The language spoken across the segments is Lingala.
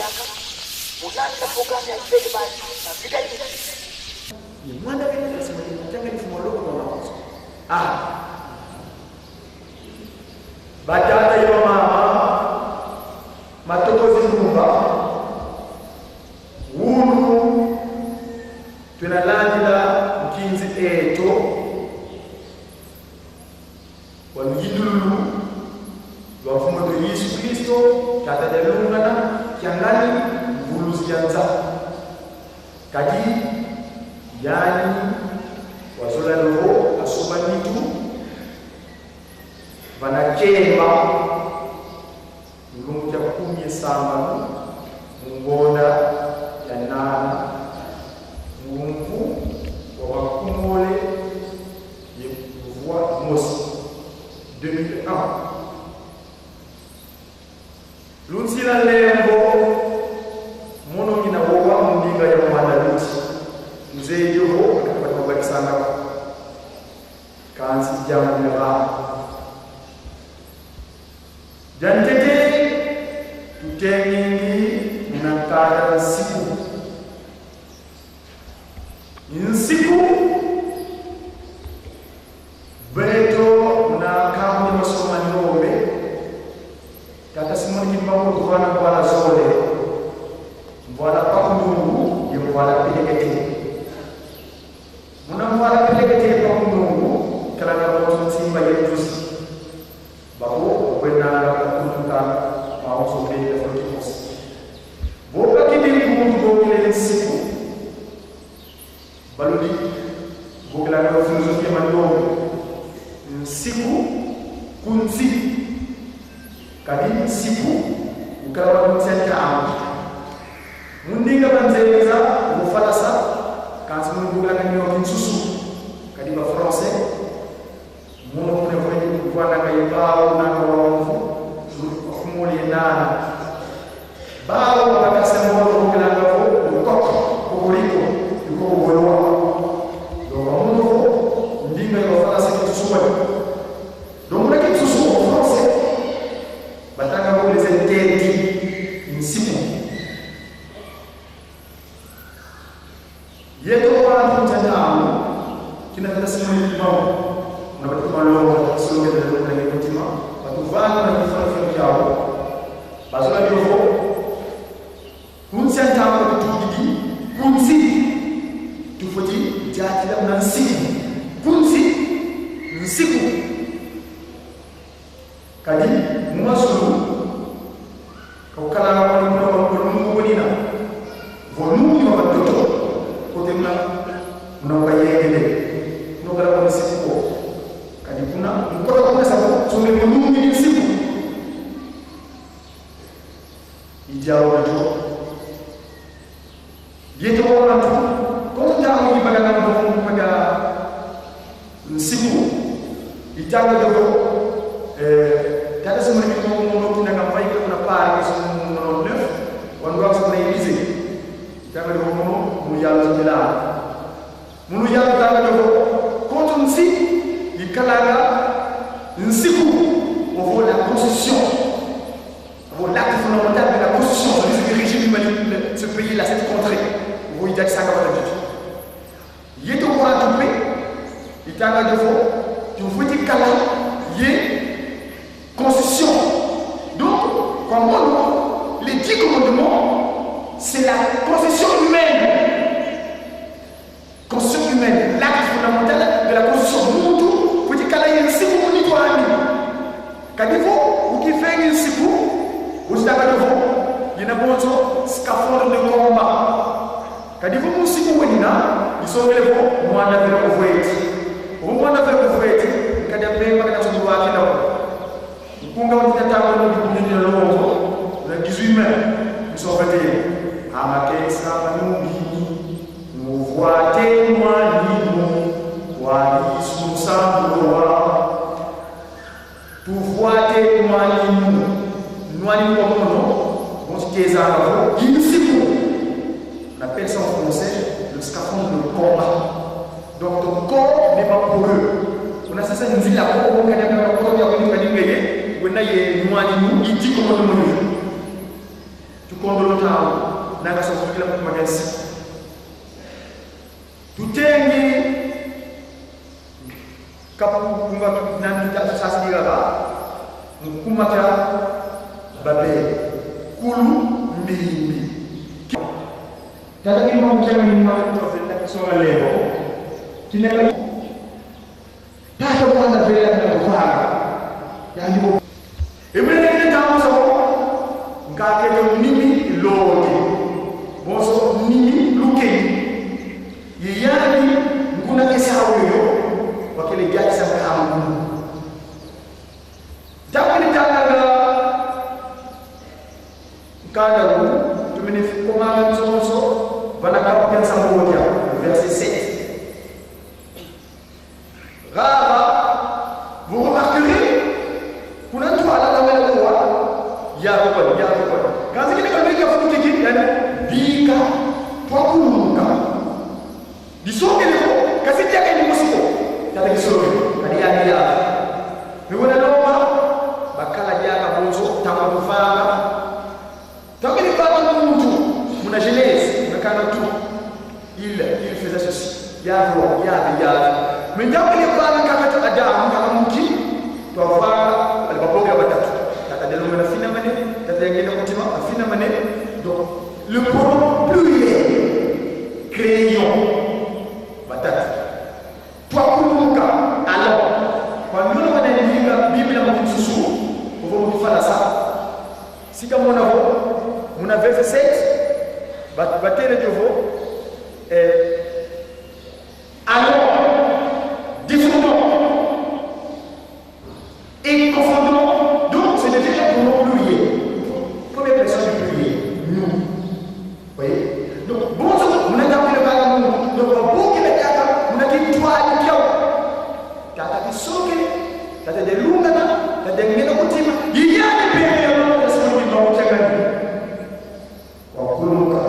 yaka mulanda programu ya mbele bali na vita hivi ni mwanda vile nasema nataka nifumologo kwa mawazo batata yo mama matoko zingumba wunu tunalandila mkinzi eto walujidulu lwafumo de Yesu Kristo tatadalungana kyangani mbuluzi yanza kadi yani wazola roho asoma nitu vanakemba mulungu kya kumye samba mungona ya nana mumvu wa wakumole ye mvua mosi 2001 lunsila lembo mono ngina wowa mundinga ya mwana luti mzee yoho akapata mabakisanga kansi jamu ya jantete tutengi mnakada nsiku beto na kamu masoma ndombe kata simoni kibamu kuwana kwa zole mbwana pakundu ye mbwana pelekete muna mbwana pelekete pakundu kala ngabo simba yetusi babo kwenda kutunga maozo mbele ya fotos boka kidini kumundu ile siku baludi bokla na filosofia mandogo siku kunzi kadi siku ukala kunzeka amu mundinga banzeza mufalasa kanzi mundu la kanyo kinsusu kadi ba français mono kone kone kuwana kaibao na kwa kumuli nana bao wakasema mono kila ngao ukoko kuliko yuko uwewa do mono ndinga yofalasa kinsusu donc la kinsusu en français batanga ko les interdits insimu yeto wa mtandao kinataka simu mbao na watu malongo sio ndio ndio kutima watu vana na kufanya vyao bazala ndio kunsia ntamu tutudi kunzi tufoti jatila na nsiku kunzi nsiku kadi mwasulu kokala kwa Mungu bonina volume wa watoto kote mnawayengele nokala kwa siku kadi kuna mkono kwa sababu tume volume ni siku ijao nacho yeto kwa mtu kwa ndio mpaka na mpaka siku itanga ndio kada semana mono kuna campagne kuna pare sono neuf quando va sulla elise tanga do mono mu yalla jila munu yalla tanga do contre nsi ikalaga nsiku on voit la constitution on voit l'acte fondamental de la constitution de ce régime humanitaire ce pays là cette contrée on voit il ça comme ça yeto ko atupé itanga do tu futi kala ye constitution. Donc, comment les 10 commandements, c'est la constitution humaine. Constitution humaine, l'acte fondamental de la constitution. Nous, vous dites qu'il y a un siku pour nous, quand vous qui faites un siku, vous dites qu'il y a un scaphandre de combat. Quand vous un siku, ils sont les bons, moi, on a fait le couvert. Au moins, on a fait le couvert. Quand il y a un pays, on a fait le couvert. Kunga watataka ndio longo na 18 mai msofete amakesa manumbi muvuate mwalimu wa Yesu sambuwa tuvuate mwalimu mwalimu wa mono mtikeza hapo insiku la personne en français le scaphandre de combat donc ton corps n'est pas pour eux on a sasa nzila kwa kana kwa kwa kwa kwa wena ye mwalimu iti kwa mmoja kondolo tawo nanga so kila mtu magasi tutengi kapu kumba nani sasa dira ba kumata babe kulu mbili tata kini mau jangan ni mau profeta soal lebo tinela tata bwana vile na kufanya yani bo emene ni tamu sawo ngake do nini lodi moso nini luke yeyani mkuna kesa huyo wakile gati sa kamu tapani tanga kana tumeni komanda soso bana kapia sa moja verset 7 rara vous remarquerez kuna mtu analala kwa ya kwa kazi kile kama ile futi kiki yani bika kwa kuruka disoke leo kazi yake ni musiko tata kisoke kadi ya niona noma bakala jaka bonzo tama kufanga takini baba mtu muna jeunesse mekana tu il faisait ceci ya mais ndio ile baba kaka Adam kama mki twafanga alipopoka batatu tata delo mena fina mane tata ngene kutima fina mane donc le pronom pluriel crayon batatu twakuluka alors kwa nini wanaandika Biblia mkususu kwa mfano sasa si kama muna verset 7 batele de vous alors différents et confondant donc c'est déjà pour pluriel première personne du pluriel nous voyez donc bon on a appelé par nous donc bon qui met kaka on a dit toi ni kiao kaka kisoke tata de lungana tata ngena kutima yiyane pele ya sababu ni mambo changani wa kuluka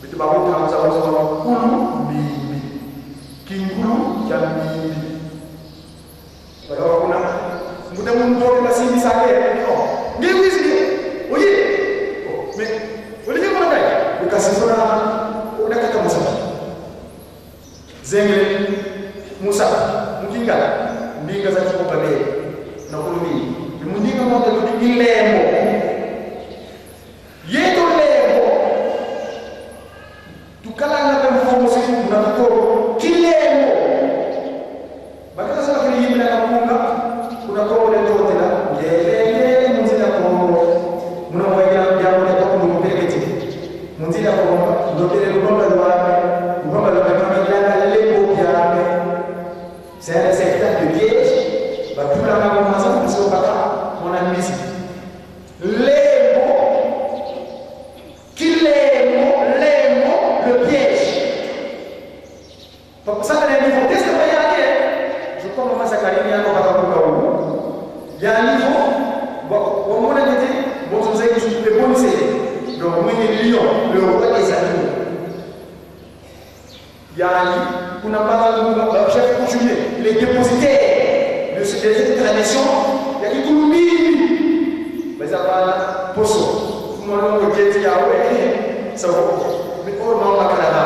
bitu babu kama sababu kulu mimi kingulu cha mimi kalau kuna muda mundur masih bisa ke nggih wis oye me boleh mana dai ukasi sura udah kata Musa zengele Musa mkinga ndinga za kukubale na kulumi mundinga moja kudingi lembo yeto lembo tukala na mfumo sisi tunakoro kilembo bakasa sana kile yimla na kunga kuna kwa ile tote la yelele munzila kwa muna moja jambo la kwa mpeleketi munzila kwa ndokele ngomba la kama jana lembo yake c'est un secteur de piège va tout la commencer parce que baka on a mis lembo kilembo le piège pour ça que les niveaux qu'est-ce que va y aller je commence à cariner encore à il y a un niveau bon on a dit bon vous avez dit le bon c'est donc moi le lion le roi des animaux il y a kuna pas chef coutumier les dépositaires de cette tradition il y a qui kulumbi mais ça va poso moi non le dit ya ouais ça va mais on va la canada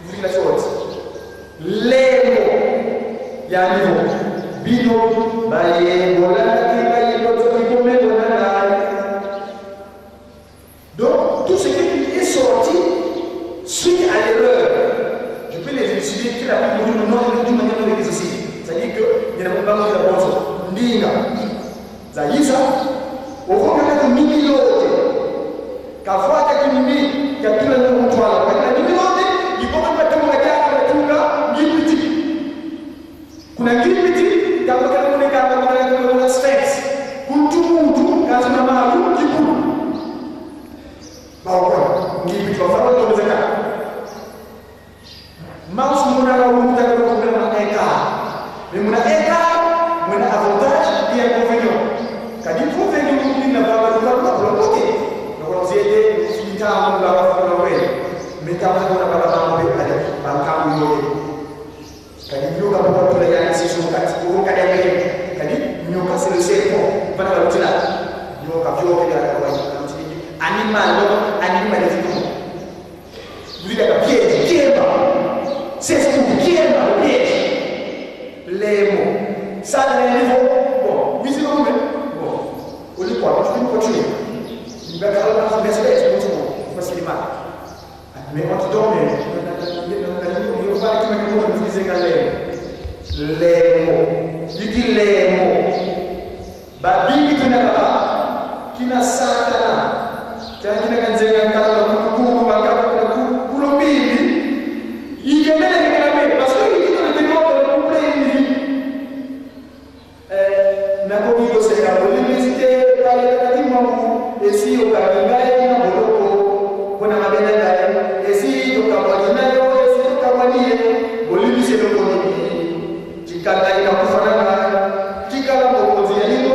vous la chose les il y a un niveau bino baye bolaki baye l'autre qui commet de la donc tout ce qui est sorti suite à l'erreur je peux les élucider que la Bible nous donne d'une manière de les aussi c'est-à-dire que il y a pas mal de choses ndinga zaisa okoka mimi yote kafuata kimimi ya kila mtu wala kwa mimi yote ipo kama tumo yake tunga ngipiti kuna ngipiti kama kuna sphinx kutu kazi na maalu kikuru bawa ngipiti wa farao ndio zaka Maus muna la wuta kwa problema eka. Mais muna eka, muna avantage et inconvénient. Kadi inconvénient ni na baba kwa bloqué. Donc on zété finita on la va faire ouais. Mais ta va na baba na be ale banka yo. Kadi yo ka baba to ya si so ka ko ka kadi yo ka c'est le cerveau. Bana la tula. Yo ka yo ka ya kwa animal, animal des animaux. Vous dites à piège, qui est bas? C'est ce qui est bas, le piège. Les mots. Ça, les niveaux. Bon, oui, c'est bon, bon. Au lieu de quoi, je vais continuer. Il va faire un respect, c'est bon, parce qu'il est mal. Mais quand tu dors, il ne faut pas que tu me dises les mots. Il dit les mots. Babi qui n'a pas, qui n'a satana, qui n'a qu'un zéro, il vient de réclamer parce qu'il dit que le démon est complet. La Covid, c'est la l'université, et si au Canada, il y a un boloko, on a ma belle et si au Canada, et si au Canada, Bolivie, c'est le Bolivie, Chicana, il y a un Fana, Chicana, Bolivie,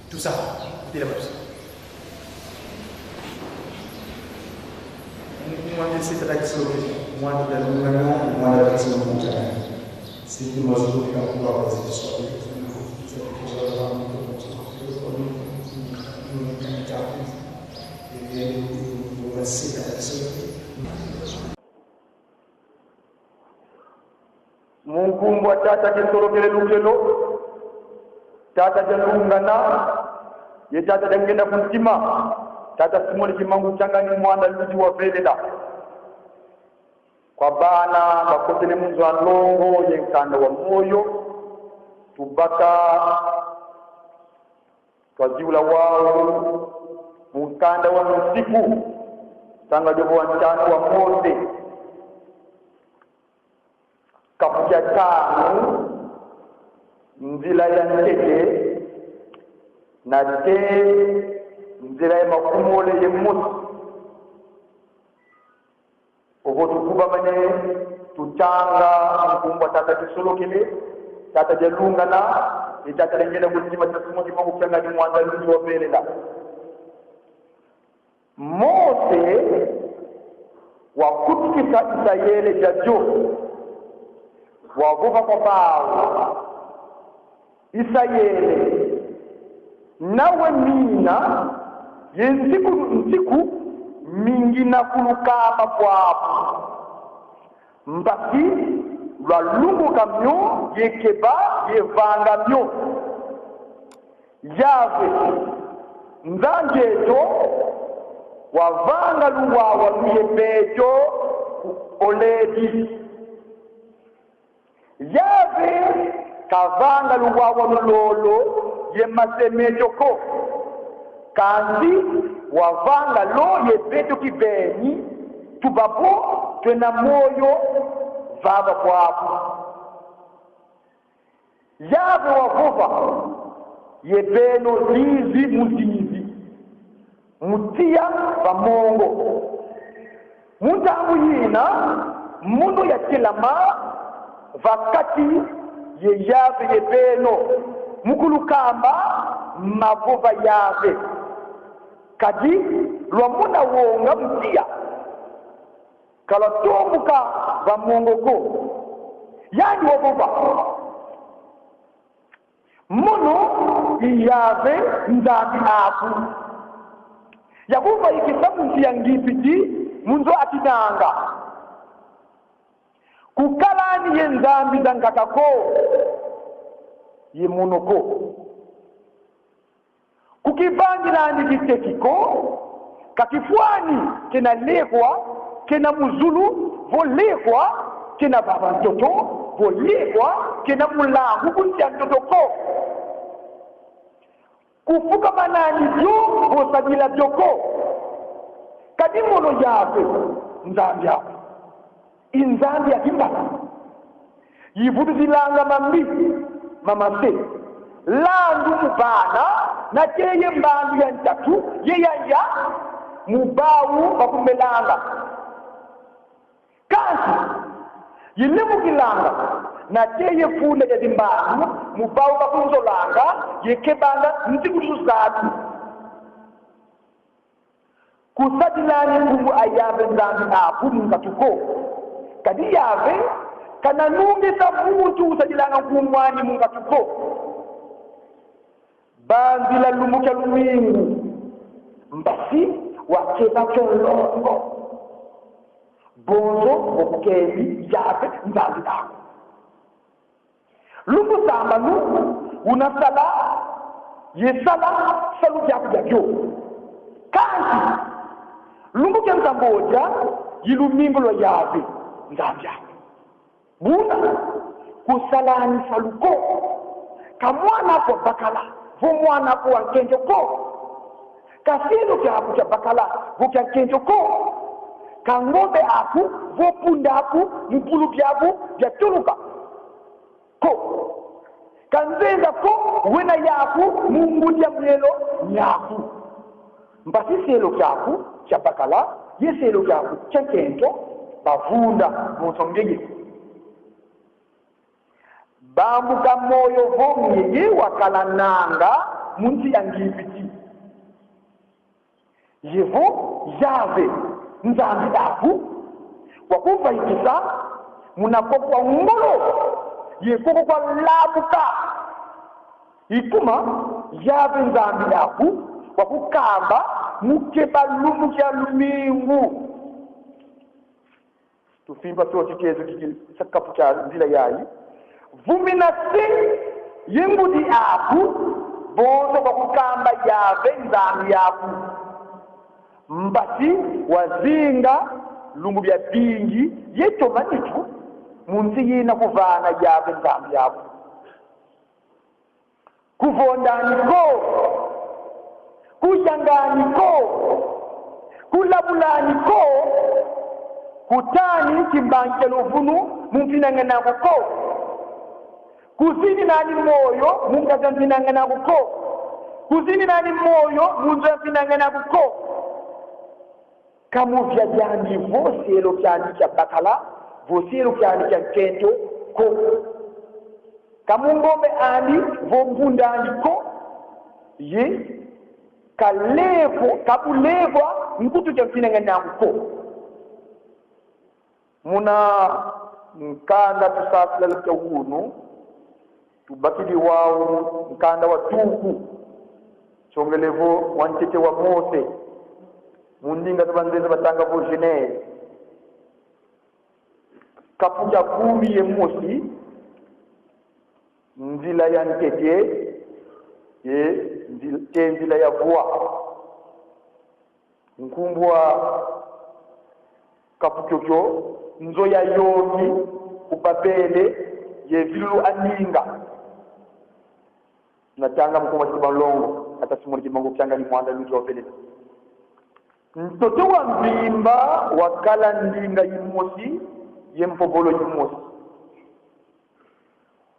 tout ça, c'était la même chose. Moi, c'est la question. Moi, je la question. C'est que moi, je veux pas pouvoir passer de soi. Mungu tata kentorokele lukelo tata jalungana ye tata dangenda kuntima tata simoni kimangu changani mwanda luji wa velela kwa bana bakotele munzu alongo yenkanda wa moyo tubaka twaziula wao mukanda wa musiku tanga jobo wa ntano wa monde kapuja tano nzila ya nteke na te kumole yemut obotu kuba mane tutanga mkumbwa tata kisolokele tata jalunga na itata lengene kutima tasumo kimongo kyanga ni mwandaluzi wa pelela Mose wa kutikisa Israeli jajo wa vuka kwa bao Israeli nawe mina yensiku mingi na kulukama kwapo mbaki lwa lungu kamyo yekeba yevanga myo yave nzanjeto wavanga luwawa luyepecho oledi yave kavanga luwawa lulolo yemasemejoko kandi wavanga lo yepecho kibeni tubapo twena moyo vava kwapo yave wavuva yepeno zizi muzizi mutia vamongo mutangu yina mundu ya kilama vakati ye yave yepeno mukulukamba mavuva yave kadi lwamuna wonga mutia kalatombuka vamongo ko yani wavuva muno yave nzambi aku yakuva ikisamu ya ngipiti munzo atinanga kukalani ye nzambi zangakako ye munoko kukibangilani kitekiko kakifwani kena lekwa kena muzulu volekwa kena baba mtoto volekwa kena mulangu kuntia mtoto ko kufuka manani byo bosabila byoko kadi mono yawe nzambi yako inzambi ya kimbala yivudu zilanga mambi mamase landu mubana na teye mbandu ya ntatu yeyanya mubawu bakumelanga kasi yilimu kilanga na teye fune ya dimbandu mubawu bakunzolanga yekebanga nzikutu zatu kusadilani kungu ayabe nzambi apu mungatuko kadi yave kana nungisa muntu usadilanga kumwani mungatuko bandila lumuka lumingu mbasi wakeba cholongo bonzo okukeli yave nzambi apu lungu sambanu unasala yesala salu jaku jakyo kanti lungu kemsa moja yilumingo lo yave nzambi yako buna kusalani saluko kamwana ko bakala vo mwana ko ankenjo ko kasino kyapu kya bakala vo kya kenjo ko kangombe aku vo punda aku mupulu byabu bya tuluka ko kanzenga ko wena yaku mungudia mwelo nyaku mbasi selo kyaku kya bakala yeselo kyaku kya kenjo bavunda musongege bambuka moyo vomye ye wakalananga munsi ya ngipiti yevo yave nzambi aku wakuva ikisa munakokwa ngolo yekoko kwa labuka ikuma yave nzambi aku wakukamba mukeba lumu kya lumingu tufimba toti kezo kiki sakapu cha zila yayi vumina si yingudi aku bozo kwa kukamba yave nzambi yaku mbasi wazinga lungu bya bingi yeto matitu munsi yina kuvana yave nzambi yaku kuvondaniko kujanganiko kulabulaniko kutani kimbankelo vunu mumfinangana ko kuzini nani moyo mungazanzinangana ko kuzini nani moyo munzo yafinangana kuko kamu vya jani vosi elo kyani kya bakala vosi elo kyani kya kento ko kamu ngombe ani vombunda ani ko ye kalevo kabulevwa mkutu kya finangana kuko muna nkanda tusasila lukya hunu tubakili wao nkanda wa tuku chongelevo wantete wa Mose mundinga tubanzeza batanga vo Genève kapuja 10 ye Mosi nzila ya ntete ye nzila ya voa nkumbwa kapukyokyo nzo ya yomi upapele ye vilu aninga natanga mkoma kibalongo hata simoni kibango kyanga ni mwanda lujo wapele mtoto wa mbimba wakala ndinga yimosi ye mpobolo yimosi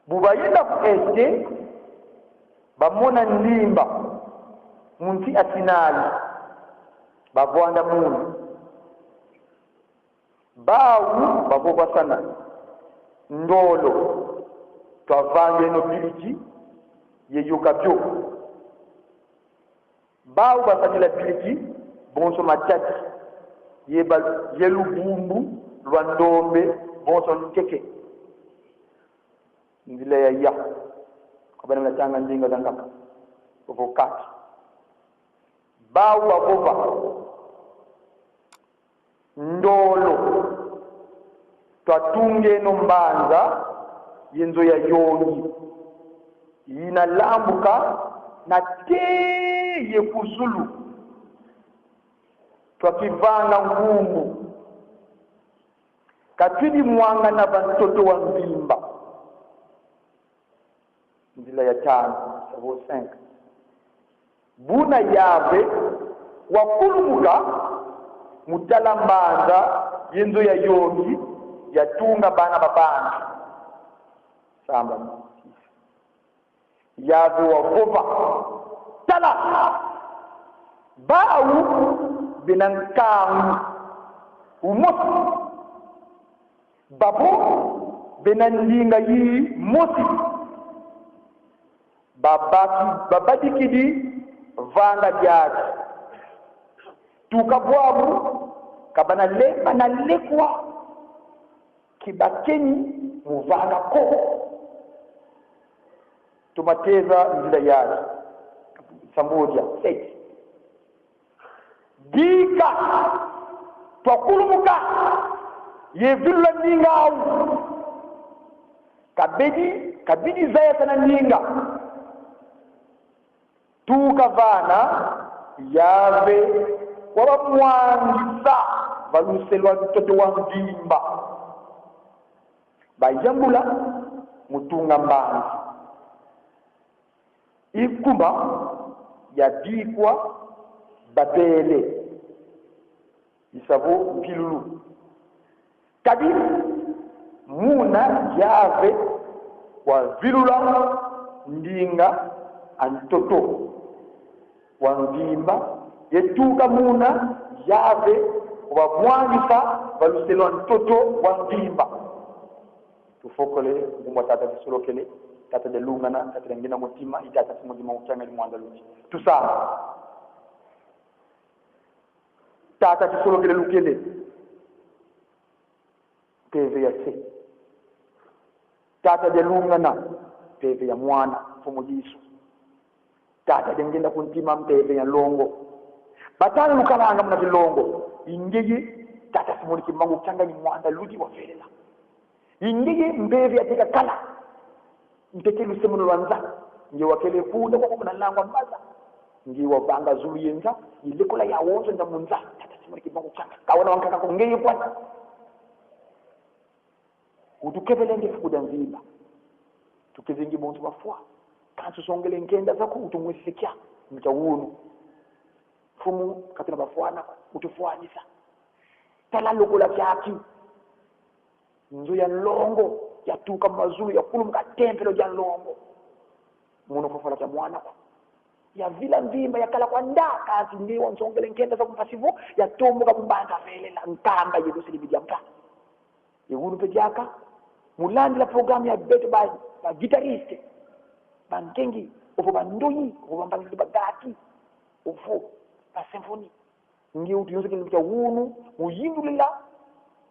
buba yenda ku este bamona ndimba munti asinali bavwanda munu bawu bavoba sana ndolo twavange no biliki yeyuka byo bawu basakila biliki bonso matati yeba yelubumbu lwa ndombe bonso nkeke ndile ya kabana mnatanga ndinga zangaka ovokati bawu bavova ndolo twatunge no mbanza yenzo ya yongi inalambuka na teye kuzulu twakivanga ngumbu katidi mwanga na bantoto wa mbimba ndila ya 5 savo 5 buna yave wakulumuka mutala mbanza yenzo ya yongi yatunga bana babana samba yave wavova tala bawu benankangu umosi babo benandinga yi mosi babadikidi vanga jaki tukabwabu kabana lema na lekwa kibakeni muvanga ko tumateza nzila yake samboja 6 dika twakulumuka yevilla ninga kabidi zaya sana ninga tukavana yave wabamwangisa baluselwa mtoto wa mbimba bayambula mutunga mbanzi ikumba yadikwa babele isavo mpilulu kadi muna yave wa vilula ndinga antoto wa mbimba yetuka muna yave wa mwangisa baluselwa mtoto wa mbimba tufokole ngumwa tata bisolokele tata de lungana tata ngina mutima itata simudima ukyanga ni mwandaluti tusama tata bisolokele lukele teve ya se tata de lungana teve ya mwana fumujisu tata de ngenda kuntima mteve ya longo batana lukalanga mna bilongo ingege tata simoni kimangu ukyanga ni mwandaluti wa fela ingige mbevi atika kala mtekelu semuno lwanza nge wakele kuda kwa kuna langwa mbaza nge wabanga zulu yenza ilekola ya wozo nda munza tata simoni kibangu changa kawana wankaka kongeye kwa utukebelenge fukuda nziba tukezingi muntu bafwa kantu songele ngenda zako utumwisikia mtawunu fumu katina bafwana utufuanisa tala lokola kyaki nzo ya longo yatuka mazulu ya kulumuka tempelo ya longo muno fofala cha mwana kwa ya vila mvimba ya kala kwa ndaka ati ndiwo nsongele nkenda za kumpasivo ya tomo kabumbanda vele la nkamba yedu silibidia mpa yegunu pejaka mulandi la programu ya beto ba guitariste bankengi ofo bandoyi ofo bambali bagati ofo ba symphony ngi uti yonse kelibika wunu muyindulila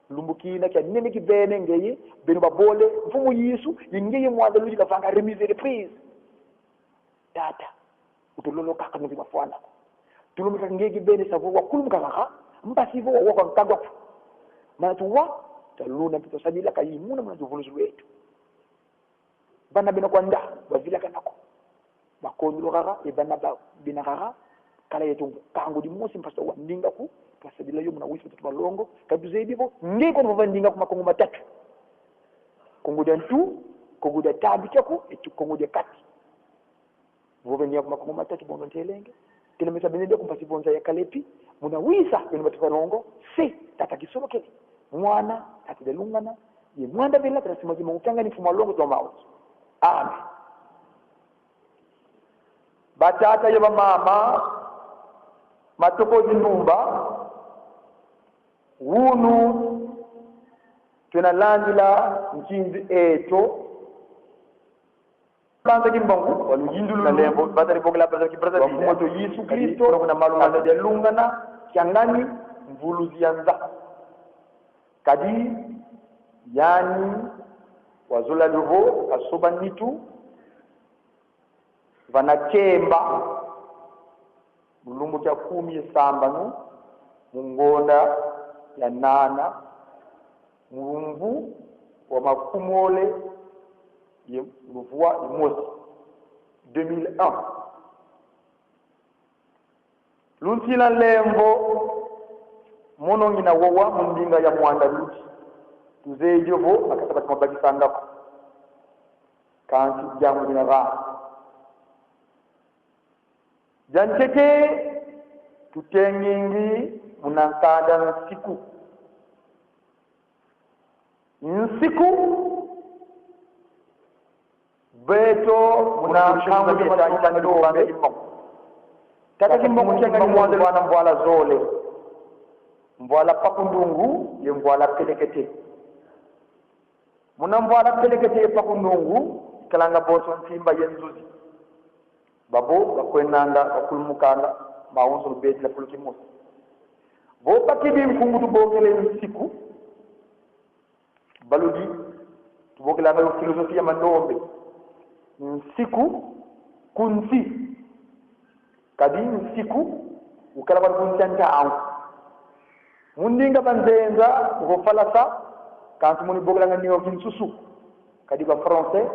lumbukina kya nene kibene ngeye beno babole mfumu Yesu yingeye mwanda luji kafanga remise reprise data utololo kaka ngi bafwana tulumika ngege bene savo wakulumka kaka mpasivo wa kwa kagwa matuwa taluna pito sabila kayimuna mwana juvuluzu wetu bana bena kwanda wazila kanako makonyo kaka ibana ba bina kaka kala yetu kangu di mosi mpasa wa ndinga ku pasabila yo muna wisi tutu malongo kaduze bibo ngeko no vandinga ku makongo matatu kongo dantu kongo da tabi chako etu kongo de kati vovenia ku makongo matatu bono ntelenge kilomita benede ku pasibonza ya kalepi muna wisa beno batu malongo se tata kisolo kele mwana atidelungana ye mwanda bela trasima ki mutanga ni fumalongo to mauti amen batata yaba mama matoko zindumba wunu tunalandila nkinzi eto banza kimbangu walujindulu na lembo batari bogla baza kibrada di moto Yesu Kristo kuna malunga de lungana kyangani mvuluzi yanza kadi yani wazula luvo asoba nitu vanachemba mulungu cha 10 sambanu mungonda ya nana mulungu wa makumole ye luvua imosi 2001 luntila lembo mono ngina wowa mundinga ya mwanda luti tuzeje vo akasaba mabaki sangako kanti jamu dina ra jancheke tutengingi munankada nsiku beto munankangu beta ndombe tata kimbo kuchenga ni mwanzo wana mbwala zole mbwala pakundungu ye mbwala pelekete muna mbwala pelekete pakundungu kalanga boso ntimba yenzuzi babo bakwenanga bakulumukanga maunzo beti la kulukimosa bo pakidi mkungu tubokele nsiku baludi tubokela na filosofia mandombe nsiku kunsi kadi nsiku ukala ba kunchanta au mundinga banzenza ngo falasa kantu muni bokela ngani kinsusu kadi ba français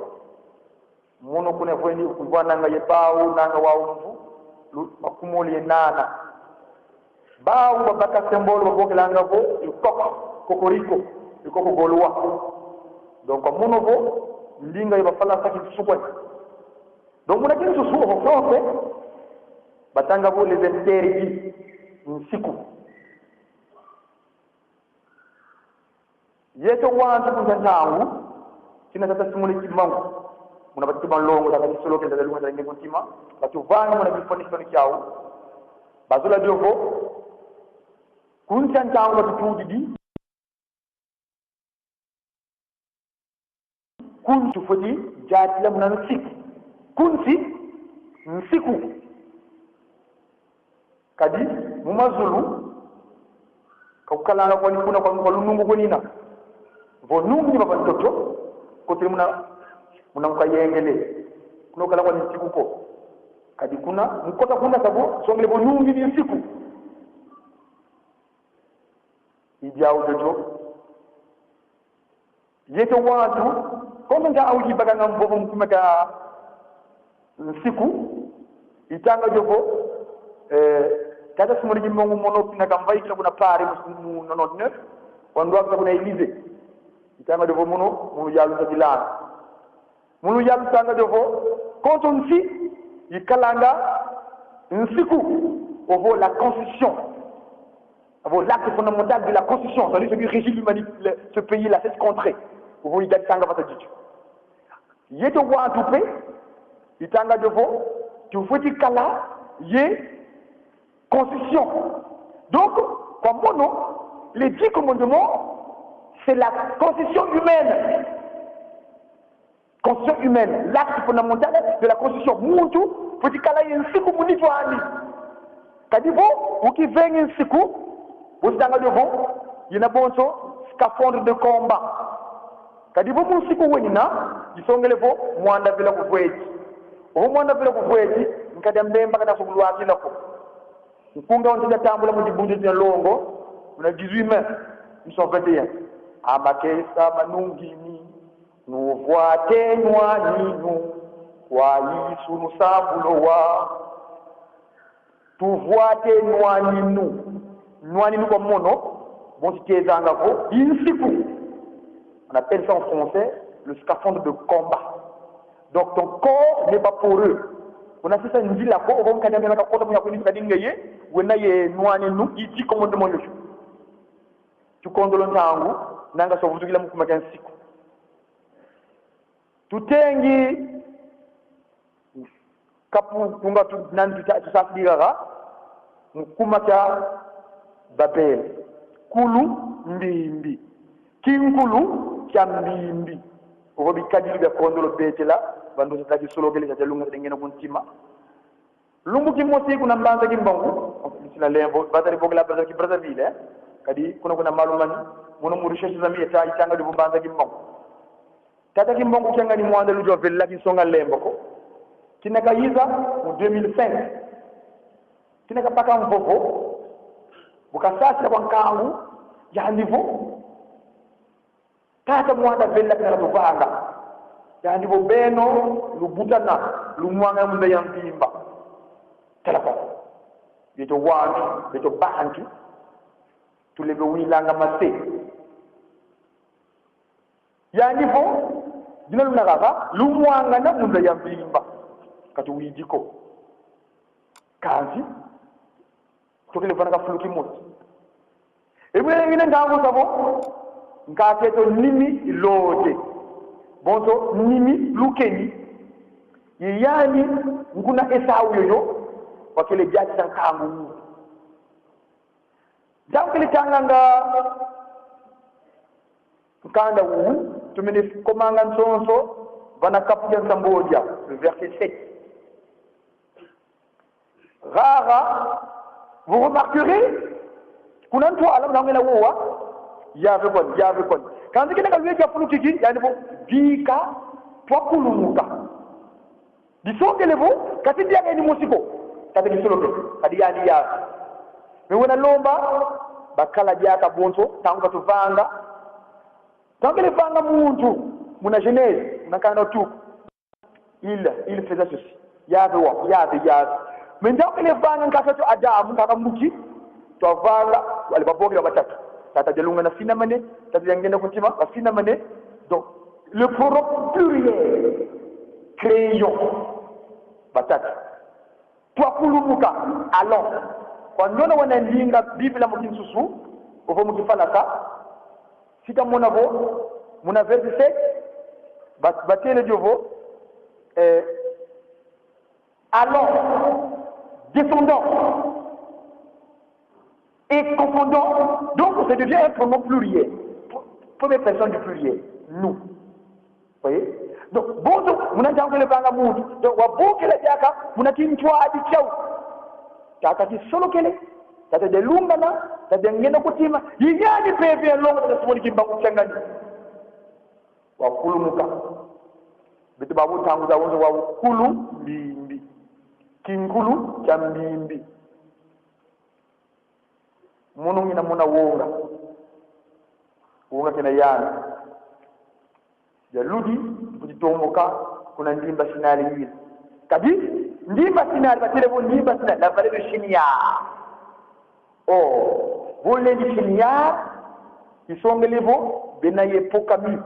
mono kuna fwendi kubwana nga yepau nanga waumvu makumoli nana bawu babaka sembolo bokela ngabo ikoko kokoriko ikoko golwa donc mono bo ndinga yeba falasa kinsusu kwa donc muna kinsusu au français batanga bo les interdits nsiku yeto wantu kunjangu kina tata simuli kimangu muna bati balongo tata solo ke dalunga dalenge kontima batu vanga muna bifoni foni kyao bazula dioko kunjangu batu tudi kuntu foti jatila muna nsiku kunsi nsiku kadi mumazulu kaukalanga kwa nikuna kwa lunungu kwenina vonungu ni baba mtoto kote muna mkayengele kuna kala kwa nsiku ko kadi kuna mkota kuna sabo songele vonungu ni nsiku ijao jojo yeto watu kono nga auji baganga mbovu mkumeka nsiku itanga jogo kata simuli mungu mono pina kambai kuna pare mu nono 9 wandwa kuna Elize itanga jogo mono mu yalu ta bilana munu yalu tanga jogo konto nsi yikalanga nsiku ovo la constitution ovo l'acte fondamental de la constitution c'est celui qui régit l'humanité ce pays là cette contrée ovo yigal tanga bata jitu yeto wa tupe itanga jogo tu veux dire kala yé constitution. Donc, comme mon nom, les 10 commandements, c'est la constitution humaine. Constitution humaine, l'acte fondamental de la constitution. Muntu, faut dire kala yé nsiku muni joani. Kadivo, ou qui vient nsiku, ou s'tanga de vous, il y a bon scaphandre de combat. Kadivo mu nsiku wenina, isongele vo mwanda vila kuvweti. O mwanda vila kuvweti, nkadambe mpaka na sugulwa kila ko. Nkunga on tambula mu dibunde de longo, on a 18 mai, ils sont 21. Amakesa manungini, nous voite noani nous, kwa yisu nous sambulowa. Tu voite noani nous comme mono, bon si tu es en gavo, insiku. On appelle ça en français le scaphandre de combat. Donc ton corps n'est pas poreux. On a fait ça une ville là, on va me dire que quand on a connu la dingue, on a eu noani nous, il dit comment demander. Tu condoles un tango, nanga so vutu kila mukuma kan siku. Tutengi kapu kunga tu nan tu safira mukuma cha babel. Kulu mbimbi. Kinkulu cha mbimbi. Obi kadiri ga kondolo betela bando sa taki solo gele sa lunga ngena kuntima. Lungu kimosi kuna mbanza kimbongo. Sina lembo batari bogla baza ki Brazzaville kadi kuna malumani mono mu recherche zami eta itanga de mbanza kimbongo. Tata kimbongo kyanga ni mwanda lujo vella ki songa lembo ko. Kinaka yiza mu 2005. Kinaka paka mvovo. Bukasasi kwa nkangu ya niveau tata mwanda vella kana tuvanga ya ndipo beno lubutana lumwanga munda ya mpimba telefon yeto wantu yeto bantu tulebe wilanga mase ya ndipo dina lunagaga lumwanga na munda ya mpimba kati wijiko kazi tokele vanaka fuluki moti ebwe ngine ndango sabo nkaketo nimi lote bonzo nimi lukeni yiyani nkuna esau yoyo wakele jati tankangu jamkele tanganga nkanda wu tumene komanga nsonso vana kapuja sambodia le verset 7. Rara, vous remarquerez kuna ntu alamu na ngela wowa yave kon kandi kene kalwe ya fulu kiki yani bo bika twakulumuka disongele bo kati dia ngeni musiko kati kisoloke kadi yani ya me wona lomba bakala jaka bonso tangu tuvanga tangele vanga muntu muna genèse nakana tu il faisait ceci yave mais ndakele vanga ngakato adamu ngakamuki twavanga wale baboge batatu tata jalunga na fina mané tata yangena kuntima na fina mané. Donc le pronom pluriel crayon batatu twakulumuka allons kwa ndona wana ndinga biblia mukinsusu ovo mukifalaka sita mona vo mona verset 7 batele diovo allons descendons et confondons, donc ça devient un pronom pluriel. Première personne du pluriel, nous. Vous voyez? Donc, bonjour, vous n'avez pas le banga moud. Donc, vous avez diaka, vous n'avez pas toi à dire ciao. Tata qui solo kele, tata de lungana, tata de ngena kutima, il y a des PV longs de ce qui m'a changani. Wa kulu muka. Bitu babu tangu za wonzo wa kulu mbimbi. Kinkulu cha mbimbi. Mono ngina mona wonga kena yana ya ludi kujitomoka kuna ndimba sinali hili kadi ndimba sinali batele bo ndimba sinali la vale de chinia voler di chinia isongele bo benaye pokami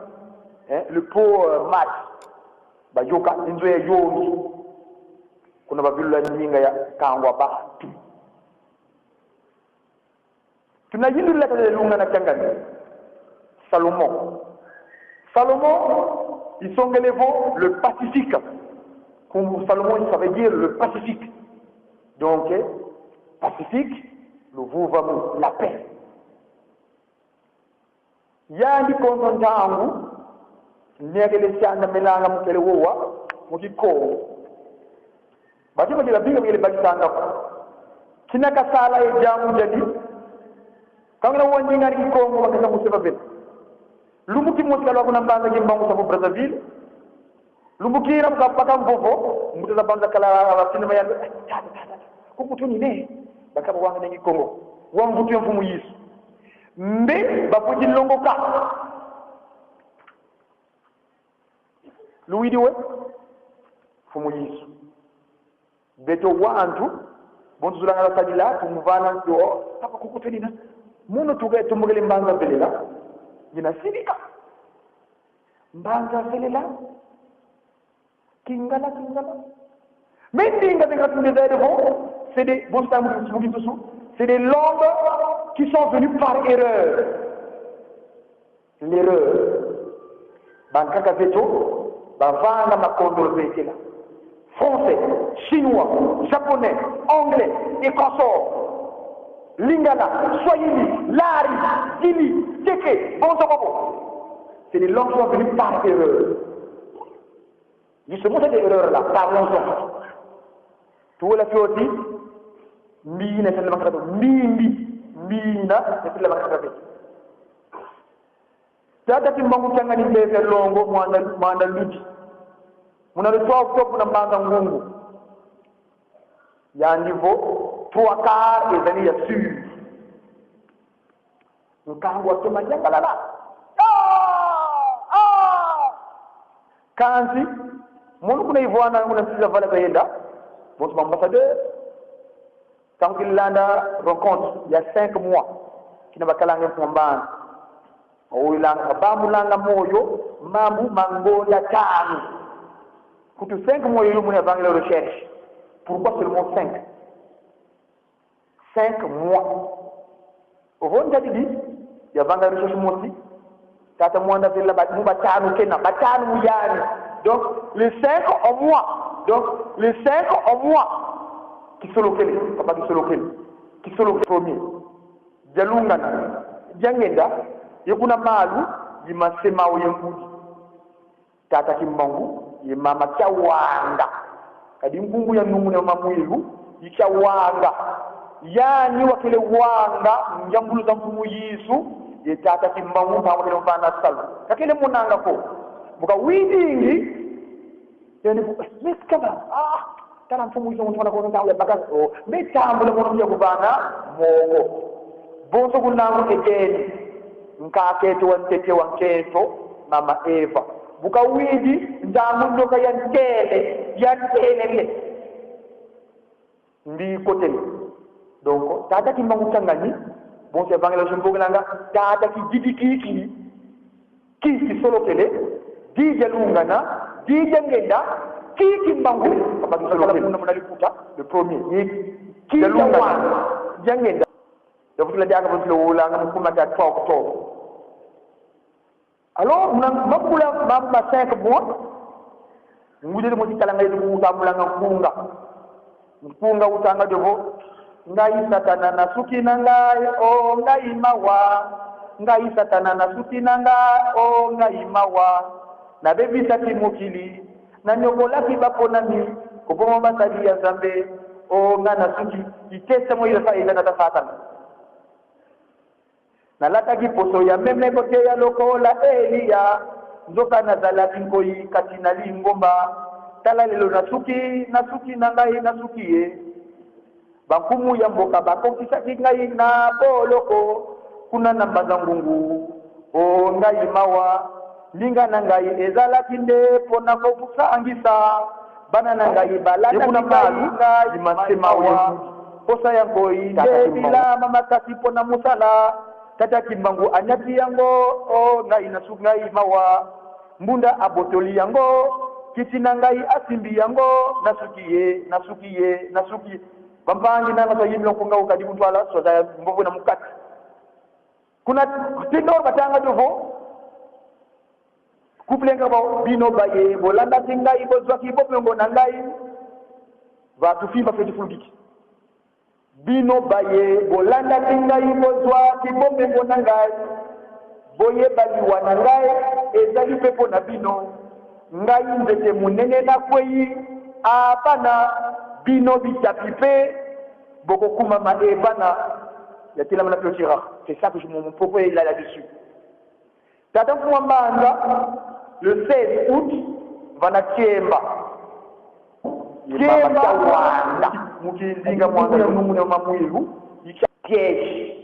le pot mat bajoka nzo ya yomi kuna babilo nyinga ya kangwa ba tunajindu la tele lunga na kangani Salomon, ils sont le pacifique. Pour Salomon, ça veut dire le pacifique. Donc, pacifique, le vouvoiement, la paix. Yandi kontonta angu, negele sianda melanga mukele wowa, mukiko. Bati magila binga mugele bakitanga ko. Kinaka sala e jamu jadi. Kangna wonji ngari ki Congo bakata museba ben. Lumuki muskala ko nambanga ki mbangu sabu Brazzaville. Lumuki ram ka pakam fofo, mutala banza kala sinema yalla. Ko mutuni ne, bakaba wanga ngi Congo. Wangu tu mfumu Yesu. Mbe bapuji longo ka. Luidiwe fumu Yesu. Beto wantu bontu zulanga sadila tumuvana ndo papa kukutelina muno tuge tumugele mbanga belela jina sidika mbanga belela kingala mais dinga tunde devant c'est des c'est des langues qui sont venues par erreur. L'erreur bankaka veto bavanga makondo betela français, chinois, japonais, anglais, écossais, lingala, swahili, lari, dili, teke, bonsobobo. C'est des langues qui sont venues par erreur. Justement, cette erreur-là, parlons-en. Tout le fioti, mine, c'est le manquement, mina, c'est le manquement. Tata kimbangu changani mbele longo mwanda luji. Muna le 3 octobre na mbanga ngungu. Ya niveau 3 quarts des années ya sur. Nkangu atoma jangalala. Kanzi munu kuna ivwana kuna sisa vala bayenda. Votre ambassadeur quand il landa rencontre il y a 5 mois qui n'a pas kalanga mbanga. Oilanga bamulanga moyo mamu mangola tanu. Pour 5 mois, il y a eu la recherche. Pourquoi seulement 5? 5 mois. Au fond, il y a la recherche aussi. Tata Mwanda fait la bataille, donc, les 5 au mois. Donc, les 5 au mois. Qui sont locaux, papa qui sont locaux. Qui sont locaux premier. Jalungana. Djangenda. Yekuna malu. Yima sema uyengudi. Tata kimbangu. Ye mama chawanga kadi mkungu ya nungu na mamuilu ichawanga yani wakile wanga njambulu za mfumu Yesu ye tata kimbangu pa wakile mfana salu kakile munanga ko buka widingi yani miskaba tana mfumu Yesu mutwana ko ntawe baka o metambule mono ya kubana mogo bonso kunango ekeni nkaketo wantete wanketo mama Eva buka widi ndamundo ka yantele ndi kotel donc tata ki mangu tangani bon c'est bangala jumboganga tata ki didiki ki solo kele di jalungana di jangenda ki mangu abaki solo kele muna likuta le premier ki jalungana jangenda donc la diaga bon le wala ngam kuma ta 3 octobre. Alors, on a 5 mois. Nous avons dit que nous avons mpunga utanga devo ngai satana na suki nangai o ngai mawa ngai satana na suki nangai o ngai mawa na bebi sati mukili na nyokola kibapona ni kuboma basali ya zambe o ngana suki ikesa mo ile faida na tafata na lata kiposo ya meme kote ya lokola Elia nzoka na zalati nkoi katina lingomba tala lelo nasuki nasukiye bankumu ya mboka bakokisa kingai na boloko kuna namba za ngungu o ngai mawa linga na ngai ezalaki nde pona kokusangisa bana na ngai balata kuna malu imasema wa posa ya ngoi bila mama kasi pona musala tata kimbangu anyati yango o ngai nasukai mawa mbunda abotoli yango kitina ngai asimbi yango nasukiye bambangi na ngaso yimlo kunga ukadibu twala soza mbovu na mukati kuna tindo batanga dovo couple ngabo bino baye bolanda tingai bozwa ki bomengo nangai va tu fi ba feti fulgiki bino baye bolanda tingai bozwa ki bomengo nangai boye bali wanangai ezali pepo na bino ngai nzete munene na kwei apana bino bitapipe boko kuma maebana ya tila mana piochira. C'est ça que mon propos est là-dessus. Tata Mwambanda le 16 août va na Kiemba. Kiemba Wanda mukizinga mwanda n'umune mamwiru yicakeje.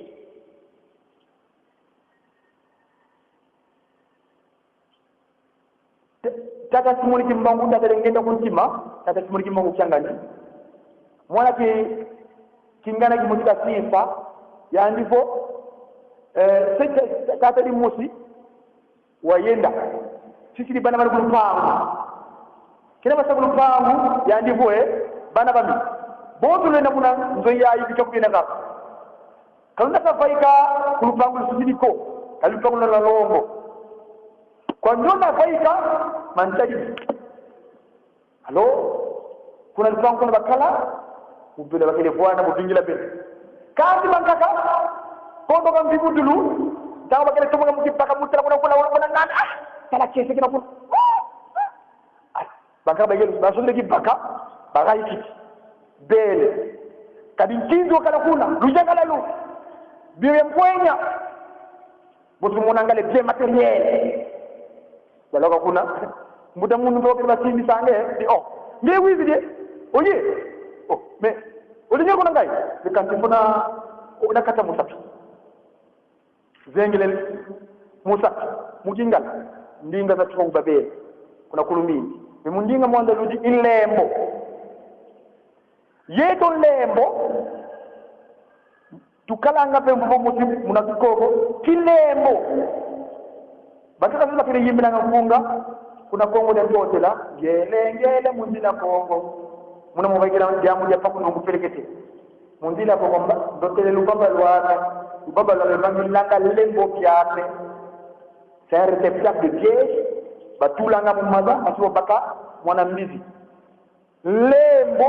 Tata simuli kimbangu tata ngenda kuntima tata simuli kimbangu kyangani mwana ki kingana kimutika sifa ya ndipo tata di musi wayenda sisi bana bali kulupangu kina basa kulupangu ya ndipo bana bami bodu le namuna nzoya yibi chokubina ngapa kalunda kafaika kulupangu sisi ko kulupangu la longo kwa nyona faika mantaji halo kuna lupangu kuna bakala ubele bakele bwana mubingila bele kandi bankaka kondo kam bibudulu taw bakele to ngam kipaka mutara kuna nan kala kese kina pun baka bagel basule ki baka iki bele kadi kinzo kala kuna lujangala lu biwe mpwenya botu monangale bien matériel baloka kuna muda mundu ndo ke basindi sange di nge wizi de oye mais odi nyako ngai de kanti fona o da kata musapi zengele musapi mujingal ndinga za tuko babele kuna kulumini me mundinga mwanda ludi ilembo yeto lembo tukalanga pembo muti munakikoko kilembo bakaka sasa kile yimbi na ngafunga kuna kongo de totela ngele mundila kongo muna mubagira jamu ya pakuno ngupelekete mundila ko komba dotele lubaba lwa bangi langa lembo piate c'est un réceptacle de piège batulanga mumaza asuba baka mwana mbizi lembo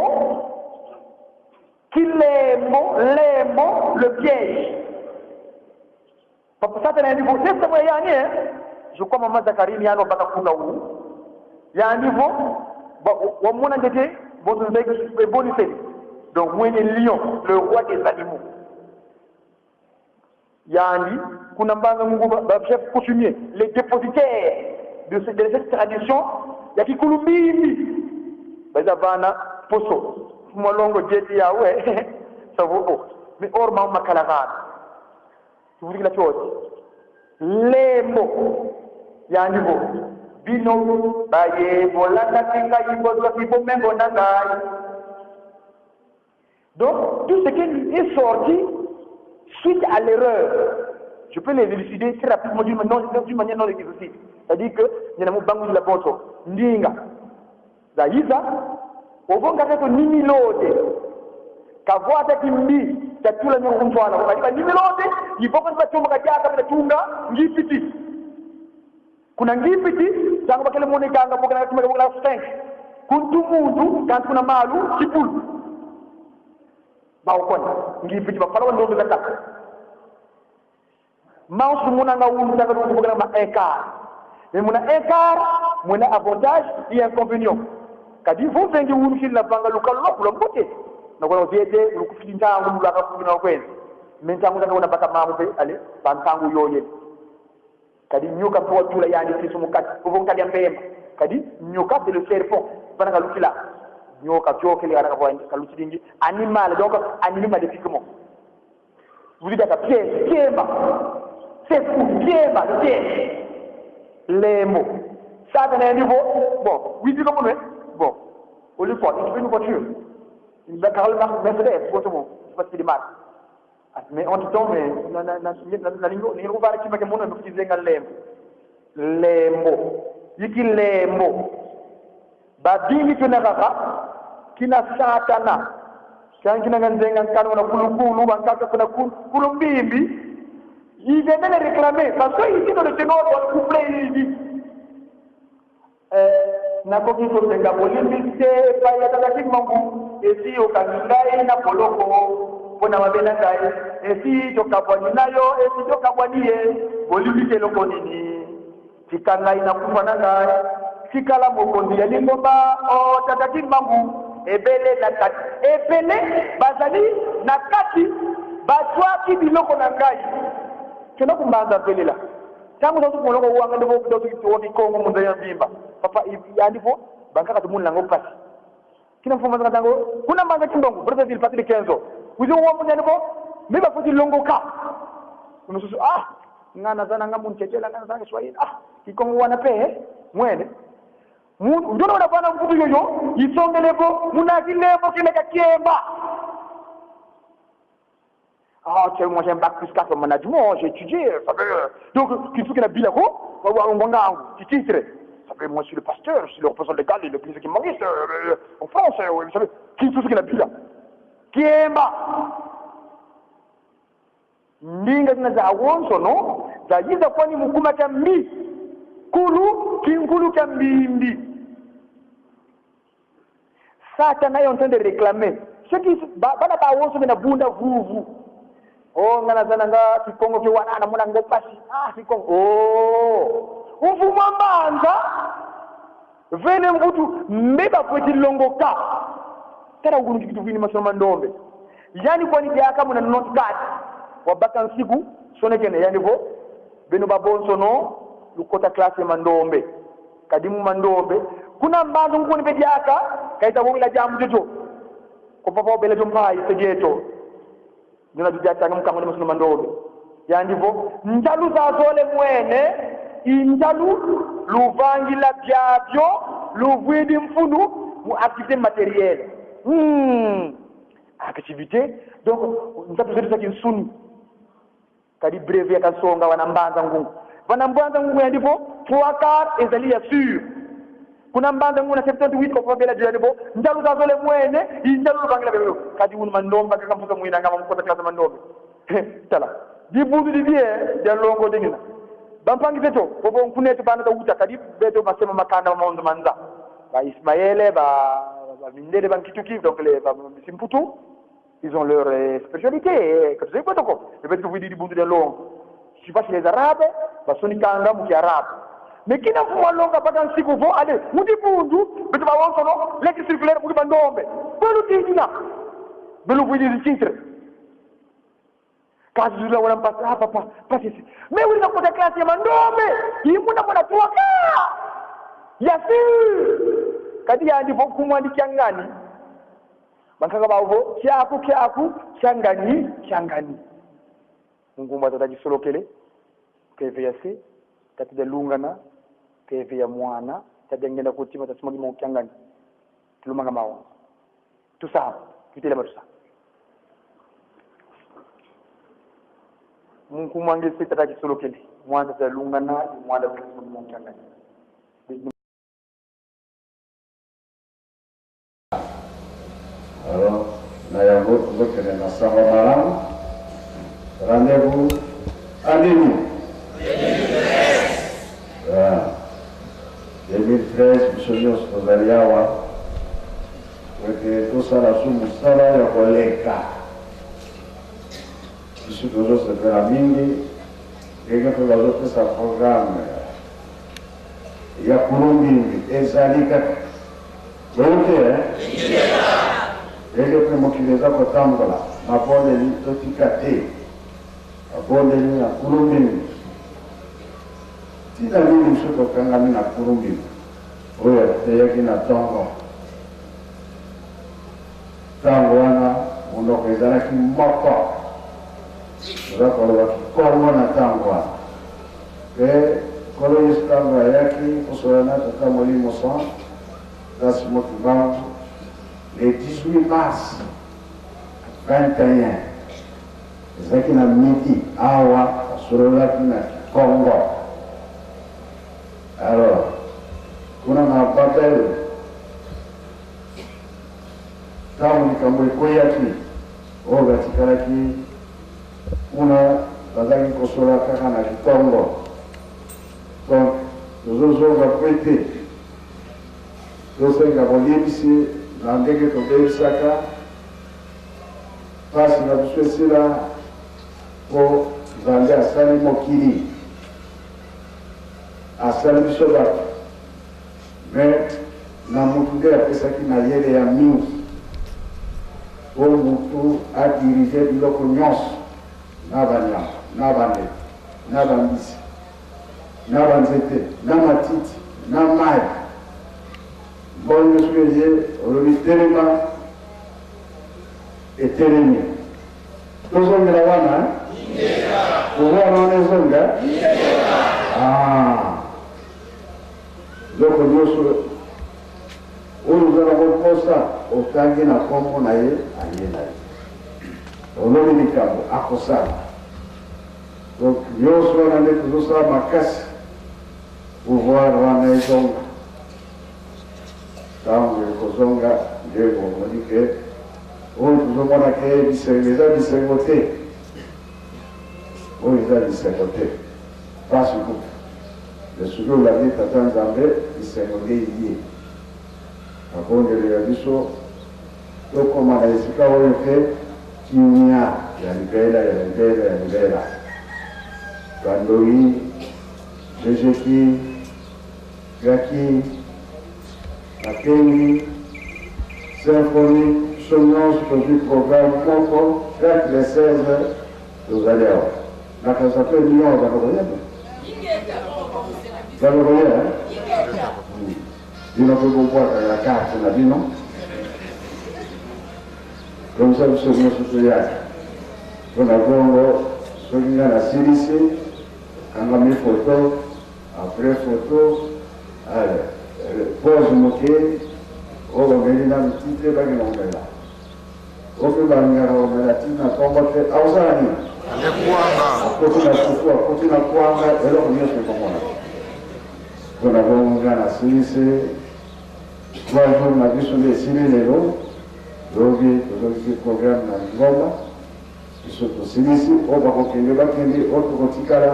le piège papa sasa na niveau c'est ça yani je crois maman Zakarini yano baka kuna wu ya niveau wa mona ndete bozo ndeki bonité donc mwenye lion le roi des animaux yani kuna mbanga mungu ba chef coutumier les dépositaires de cette tradition ya kikulumbini bazavana poso molongo jeti yawe savo mais or ma makalagana tu voulais la chose lembo yani bo bino baye bolanda tinga yibozo kibo mengo nangai donc tout ce qui est sorti suite à l'erreur je peux les élucider très rapidement d'une manière non exhaustive c'est-à-dire que nyana mubangu la boto ndinga zaiza obonga kato nini lote kavwata kimbi tatula nyongo mtwana kwa nini lote yiboko nipachomba kajaka bila tunga ngipiti kuna ngipiti tangu bakele mone kanga boka na tumeka boka stank kuntu muntu kan kuna malu chipulu baokona ngipiti bafala ndo ngata mausu muna nga unu taka boka na écart mais muna écart muna avantage et inconvénient kadi fu vengi unu kila banga lokalo lo mbote na kwa viete lukufilinta ngu la kafuna kwenda mentangu taka una baka mamu pe ale bantangu yoye kadi nyoka po tula yani kisu mukati ubon kadi ambema kadi nyoka c'est le serpent bana kalukila nyoka jokeli ana kwa kaluchi dingi animal donc animal de piquement vous dites à pièce kiema c'est fou kiema les mots ça dans un niveau bon oui dis comme bon au lieu quoi tu fais une voiture une belle marque Mercedes pour tout le monde parce que des marques mais on tombe na lingo vale kima ke mona nukizenga lembo yiki lembo badini tunakaka kina satana kangina nganzenga nkano na kulukulu bankaka kuna kulumbimbi ils viennent les réclamer parce que ici dans le ténor on couplé ici nakoki kosenga bolimbisi te epai ya tata Kimbangu esi okangi ngai na boloko mpo na mabe na ngai esi tokabwani nayo esi tokabwani ye bolimbisi eloko nini tika ngai nakufa na ngai tikala mokonzi ya lingomba o tata Kimbangu ebele na kati ebele bazali na kati batwaki biloko na ngai kena kumbanza pelela tangu sautu kuloko uanga ndipo kidogo kituoni Kongo munda ya mbimba papa yandipo bankaka tumuni lango pasi kina mfuma zanga tango kuna mbanga Kimbangu brother vil patili kenzo uzi uwa munya ndipo miba futi longo ka unususu ngana zana ngamu nchechela ngana zanga Swahili kikongo wana pe mwene ndio unafanya mtu yoyo isongelepo munakilepo kile kakiemba moi j'ai un bac plus 4 en management, j'ai étudié, ça veut donc qu'il faut qu'il a bien quoi, tu titre. Ça veut moi je suis le pasteur, je suis le représentant légal de l'église qui m'enguise en France, vous savez, qu'il faut qu'il a bien. Kiemba. Ndinga zinaza awonso no, za yiza kwani mukuma kambi. Kulu kambi. Satan est en train de réclamer. Ceux qui bana ba awonso na bunda vuvu. Ngana zananga kikongo ke wana muna ngopasi kikongo uvuma manza vene mvutu mbeba kweti longoka tera ugunu kitu vini masoma ndombe yani kwani byaka muna not card wabaka nsiku sone kene yani vo beno babonso no lukota classe mandombe kadimu mandombe kuna mbanzo nguni bedyaka kaita wongila jamu jojo ko papa bele jompai tegeto nina tujatanga mkamwe masoma ndombe yandivo njalu za zole mwene injalu luvangila byabyo luvwidi mfunu mu activité matérielle activité donc njalu zetu kinsuni kadi breve ya kasonga wanambanza ngungu yandivo 3/4 ezalia sur kuna mbanza nguna 78 kwa fabela janibo njalu za zole mwene injalu luvangila byabyo kadi un mandomba kakamfuka mwina ngama mkota klasa mandombe tala dibudu dibie ya longo dingina bampangi beto bobo nkuneto bana da uta kadi beto masema makanda maondo manza ba Ismaël ba mindele ban kituki donc les ba simputu ils ont leur spécialité que c'est quoi donc le beto vidi dibudu de longo je sais pas si les arabes ba soni kanga mu arabe mais kina mwa longa baka nsiku vo ale mudibundu beto ba wonso no leki circulaire mu bandombe bolu tidina belu vidi titre kazi zula wala mpasa papa pasi mais wili nakota klasi ya mandombe imuna mwana tuwaka yasi kadi ya ndipo kumwandikia ngani bankaka bawo kyaku changani Mungu mbata jisolokele keve yasi tati de lungana keve ya mwana tati ngenda kutima tasimagi mu kyangani tulumanga mawa tout ça kitele tout ça Mungu mwange sita kisolokele mwanza talungana mwanza tasimagi mu kyangani alors nayango kuzokene na sawa malam rendez-vous à 2013 msonyo sozaliawa weke tosala sumu sala ya koleka isu tozosepela mingi eke tozopesa programme ya kulumbimbi ezali kaka oyote eke pe mokili eza kotambola mabondeli totika te mabondeli na kulumbimbi tina nini biso tokangami na kulumbimbi oyo teyaki na ntongo ntango wana monoko ezalaki moko oza koloba kikongo na ntango wana pe kolo yesu ntango ayaki kosola na tata molimo san dasi mokibangu le 18 mars 21 ezalaki na midi awa asololaki na kikongo. Alors kuna na Babel tamu likambo ekoyaki oyo batikalaki kuna bazalaki kosola kaka na kikongo donc tozozonga po ete tosenga bolibisi na ndenge tobebisaka pasi na biso esila mpo nzambe asali mokili asali biso bato me na mutu nde apesaki mayele ya mingi mpo mutu adirige biloko nyonso na banyama na bandeke na bambisi na banzete na matiti na mai bongo soki eye olobi telema etelemi tozongela wana kovwana wana ezonga biloko nyonso oyo oza nango mposa otangi na nkombo na ye aye na ye olobi likambo akosala donc nyonso wana nde tozosala makasi pouvoir wana ezonga ntango ekozonga nde bomoni ke oyo tozomona ke eza bisengo te oyo eza bisengo te pasi kutu lesoki olabi tata nzambe bisengo nde ye akondele biso tokoma na esika oyo te kimia ya libela ya libela ya libela bandoi jejeki gaki nakengi symphonie sognance tozwi programme moko chaque les 16 tozali awa nakasa mpe million bakokoyeba bakokoya bino mpe bobwaka ya karte na bino komisa biso nyonso toyaka mpona bongo soki nga nasilisi kangami photo après photo pose moke oyo bameli na miti te bakenda komela ope balingaka komela ntina nkombo te aosala nini akoti na fufu akoti na kwanga eloko nyonso ekomona mpona bongo nga nasilisi 3 jours na biso nde esili lelo lobi tozokisi programme na ngomba biso tosilisi oyo bakokende bakende oyo tokotikala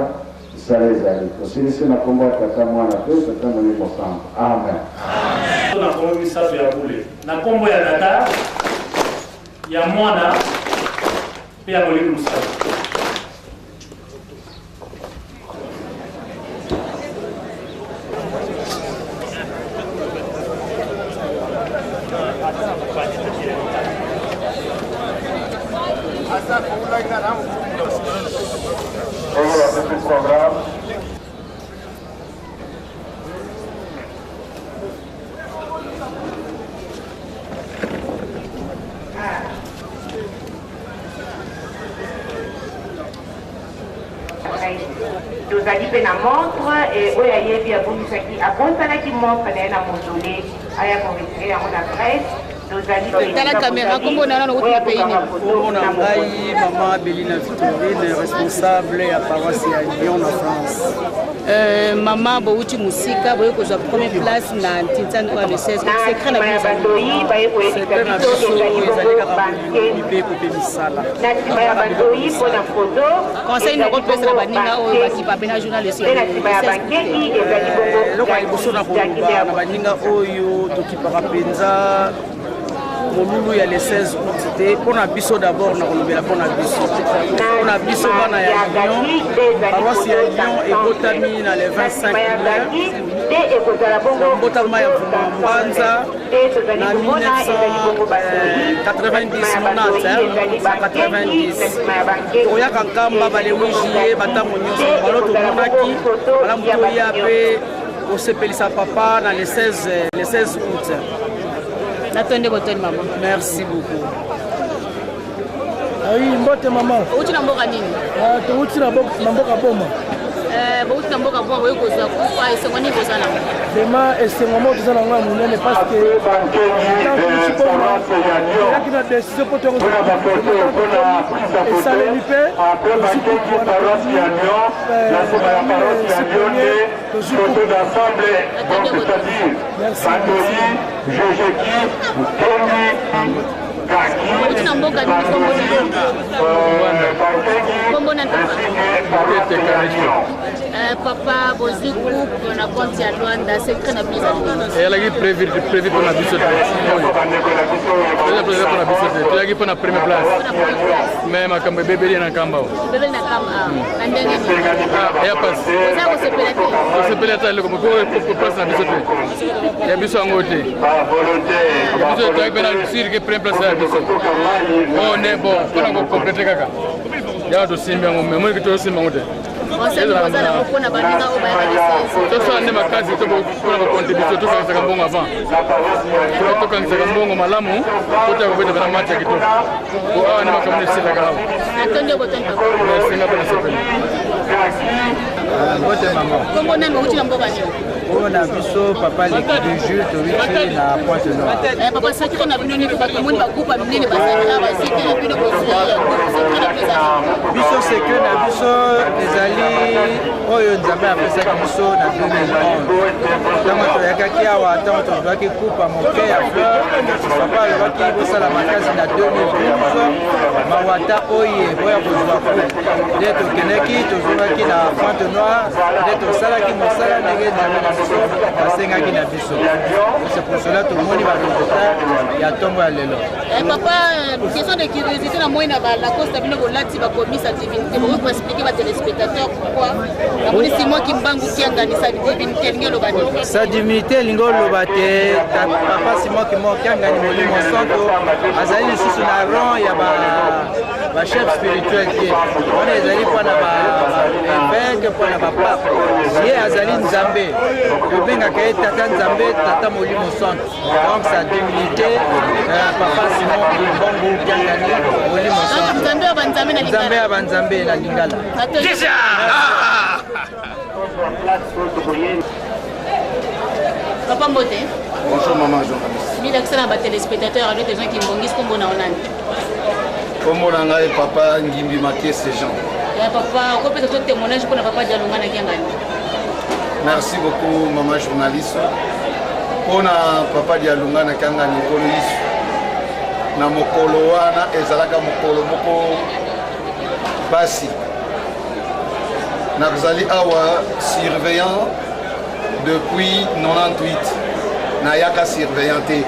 isala ezali tosilisi na nkombo ya tata mwana pe tata molimo sango amen na nkombo misato ya bule na nkombo ya tata ya mwana pe ya molimo mosato tozali mpe na montre oyo ayebi abomisaki abosanaki montre na ye na mozole aya koretire yango na grèce Tala caméra, comment on a notre pays. On a Maman Bélina Victorine, responsable à paroisse à Lyon, en France. Maman Bouti Moussika, vous avez la première place dans Tintan le 16. C'est très bien. C'est très bien. Conseil de reprise de la Baninga ou qui va bien journaliste. Le roi est beau na Baninga Oyo, Tokipara Penza. Molulu ya les 16 août c'était pour na biso d'abord na kolobela pour na biso bana ya Lyon paroisse ya Lyon ekotami na le 25 mai botama ya Mbanza na 1990 toyaka nkamba bale 8 juillet batango nyonso balo tomonaki malamu toya pe osepelisa papa na le 16 août. Maman. Merci beaucoup. Oui, mbote maman. Uti na mboka nini? Uti na mboka boma. Uti na mboka boma wewe koza kufa esengwani koza na. Vraiment esengwamo koza na ngwa munene parce que quand tu as décision pour te retrouver et ça les lipe photo d'assemblée, donc c'est-à-dire Bandoli, Jejeki, Tomi, Kaki, ainsi que Papa bozi coupe na compte ya Luanda secret na biso. Elle a prévu pour la biso. Elle a prévu pour la biso. Elle a pour la première place. Mais ma cambe bébé na kamba. Bébé na kamba. Andenge. Ah, ya passe. Ça vous se pelate. Vous se pelate le comme pour place na biso. Ya biso ngote. Biso tu as bien sûr que première place ya biso. Oh ne bon, pour na compléter kaka. Ya do simba ngombe, moi que to simba ngote. C'est le bazar au pona baninga au baye. Tout ça ne makazi to pour na contribution to ça ka mbongo avant. To ka ngisa mbongo malamu, to ta ko beta match kito. Ko ana makamne sila kala. Antonio Botonto. Singa bana sepeli. Ngote mama. Kombo nani uti na mboka ni? On a biso papa de Jules Torichi na Pointe Noire. Papa sakira na bino ni ba komoni ba coupe minene ba sakira ba sikira bino ko biso secret na biso ezali oyo nzambe apesaki biso na 2011 ntango toyakaki awa ntango tozwaki coupe moke ya fleur papa alobaki bosala makasi na 2012 mawata oye oya kozwa coupe nde tokendeki tozwaki na Pointe Noire nde tosalaki mosala ndenge nzambe na biso basengaki na biso. C'est pour cela tomoni baresultat ya ntongo ya lelo. Papa, question de curiosité na moi na la costa bino bolati ba komisa divinité pour expliquer ba téléspectateurs pourquoi la police moi qui mbangu qui organise divinité ngelo bani. Sa divinité lingo lobate papa Simon qui mo kanga ni molimo santo azali susu na rang ya ba chef spirituel qui on ezali pana ba évêque pana ba pape ye azali nzambe yobenga ke tata nzambe tata molimo santo donc sa divinité papa Simon Bongo kanga ni molimo santo nzambe ya banzambe na lingala nzambe ya banzambe na lingala kisha Papa Mbote. Bonjour maman journaliste. Mille accès à les téléspectateurs avec des gens qui m'ont comme on a Comme on a papa Ngimbi Maké ces gens. Papa, on peut être témoignage pour le papa Dialonga na Kiangani. Merci beaucoup maman journaliste. On a papa Dialonga na Kiangani police. Na mokolo wana ezalaka mokolo moko basi. Nakzali awa surveillant depuis 98. Nayaka surveillanté.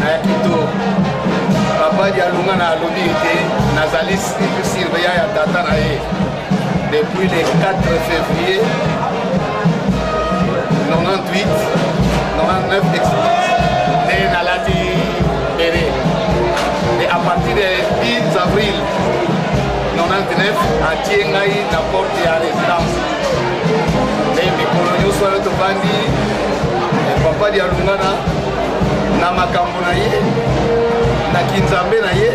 Nayakito. Papa Dialonga na lobité. Nazali surveillant ya tata nae. Depuis le 4 février 98, 99 né Nalati Béré. Et à partir du 10 avril 99, à Tiengaï, na porte à résidence. Et mes coloniaux sont le Tobandi, papa Dialonga na makambo na ye, na kinzambe na ye,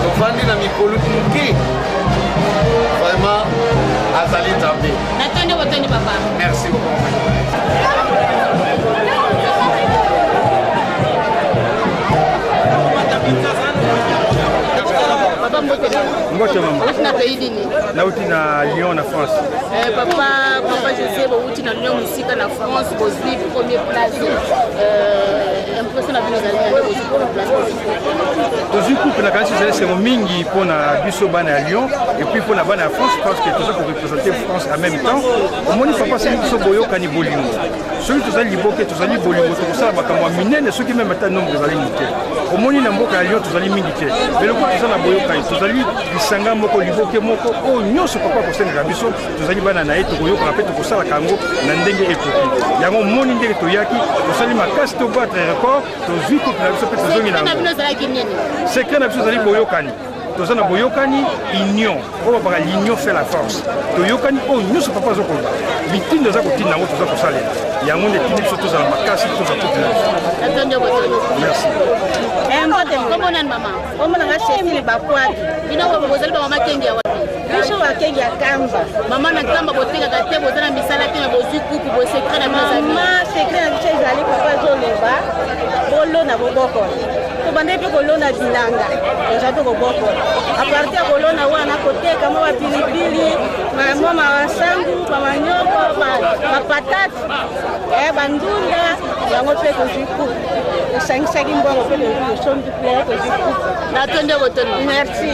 Tobandi na mikolo muki. Vraiment, Azali Nzambe. Merci beaucoup. Papa Mbote. Mbote maman. Où na pays dini? Na uti na Lyon na France. Papa José bo uti na Lyon musika na France bo vivre première place. Impression na bino zali na bo première place. Tozu coupe na kasi c'est mingi pour na biso bana à Lyon et puis pour na bana à France parce que tout ça pour représenter France en même temps. Au moins papa c'est biso boyo kani bolingo. Celui tout ça liboke tout ça li bolingo tout ça makamwa minene ceux qui même ata nombre de zalimité. Au moins na mboka à Lyon tout ça li mingi té. Mais le coup tout ça na boyo kani tout ça li bisanga moko liboke moko o nyonso papa ko senga biso tout ça li bana na eto boyo ko apete ko sala kango na ndenge ekoki. Yango moni ndenge to yaki to sali makasi to battre record to ziku na biso pe to zongi na. Secret na biso zali boyokani. Tozana boyokani union. Oba baka l'union fait la force. Toyokani o nyuso papa zoko. Mitindo za kotina ngo toza kosala. Yango ne tini biso tozala makasi toza kotina. Merci. Mbote comment nan mama? Comment nga chefile bakwati. Bino ko bozali ba mama kengi ya wapi? Biso wa kengi ya kamba. Mama na kamba botenga ka te bozana misala te na bozu kuku bo secret na biso. Mama secret na biso ezali papa zoloba. Bolo na boboko. Tobande pe kolona bilanga. Deja to boboko. A partir kolona wana koteka mwa pilipili, mwa masangu, manyoko, patate. Bandunda yango pe ko jiku. Sangisa kimbongo pe le son du plaisir ko jiku. Na tonde botono. Merci.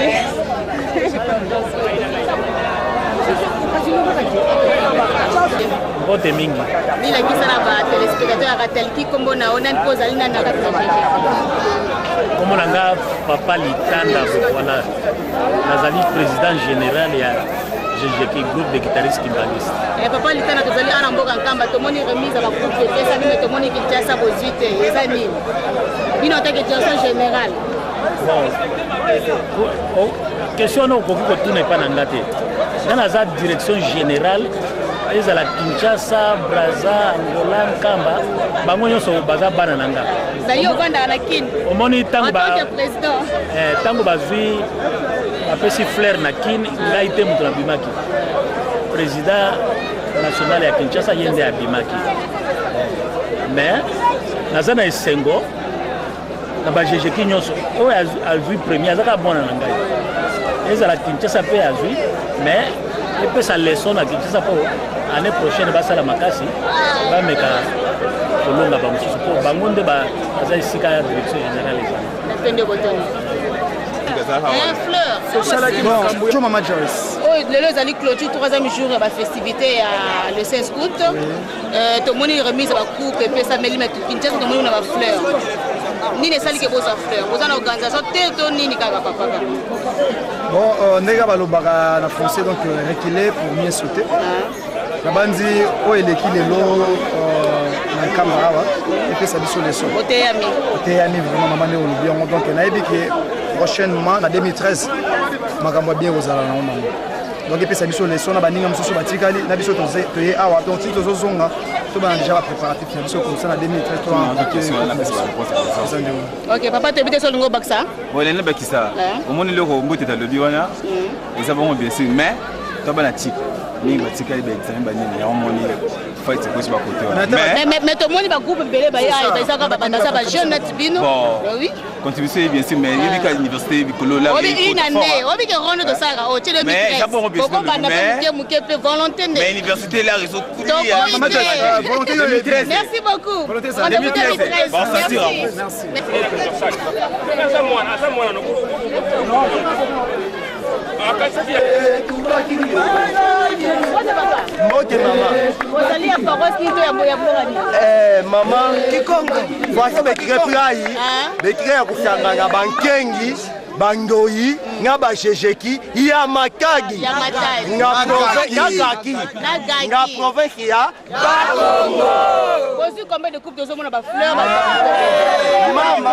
Pote mingi. Bila kisa na ba téléspectateur ya Telki kombo na ona ko zali na kati na GG. Kombo na nga Papa Litanda voilà. Nazali président général ya GGK groupe de guitaristes kimbangistes. Papa Litanda tozali ana mboka nkamba tomoni remise ba groupe pesa bino tomoni Kinshasa bozite eza nini. Bino take direction générale. Bon. Question no koki ko tuna pa na ngate. Dans la direction générale ezala Kinshasa, Brazza, Angola, Nkamba, bango nyonso baza bana nanga. Zayo banda na kin. Omoni tango ba président. Tango bazui apesi fleur na kin, ngai te mutu na bimaki. Président national ya Kinshasa yende abimaki. Mais naza na esengo na ba GGK nyonso o azui premier azaka bona na ngai. Ezala Kinshasa pe azui, mais epesa leçon na Kinshasa po année prochaine basala makasi bameka kolonga bamosusu po bango nde baza esika ya direction générale napende botoni fleur bonjour Mama Joyce lelo ezali clôture 3e jour ya bafestivité ya le 16 août tomoni remise ya bacoupe epesa melima Kinshasa tomoni na bafleur nini esaliki bozwa fleur boza na organisation te to nini kaka papa bon ndenge balobaka na français donc reculer pour mieux sauter nabandi oyo eleki lelo na nkamba awa epesa biso leso oteyami vraiment mama nde olobi yango donc nayebi ke prochainement na 2013 makambo ya bien kozala nango mama donc epesa biso leso na baninga mosusu batikali na biso toye awa donc ti tozozonga tobana déjà bapréparatif na biso comme ça na 2013 ok papa toyebi te so olingo obakisa olende bakisa omoni loko mboteta lobi wana eza bongo bien sûr mais tobana tika mingi batikali baexamen banini yango moni fight kosi bakote wana mais tomoni bagroupe ebele bayaka babandasa bajeune nati bino oui contribution bien sûr mais yebi ka université bikolo la obi ke rondo tosalaka o tele okobanda pe moke mpe volonté nde mais université la réseau volonté 2013 merci beaucoup volonté 2013 bon ça tire merci Mbote mama. Ozali ya paroisse ki to ya bolani. Mama Kikongo. Voici bekire plai. Bekire ya kusanga na bankengi, bandoyi, na ba jejeki, ya makagi. Na province ya Gaki. Na province ya Bakongo. Bozu combien de coupes de mona ba fleur mama.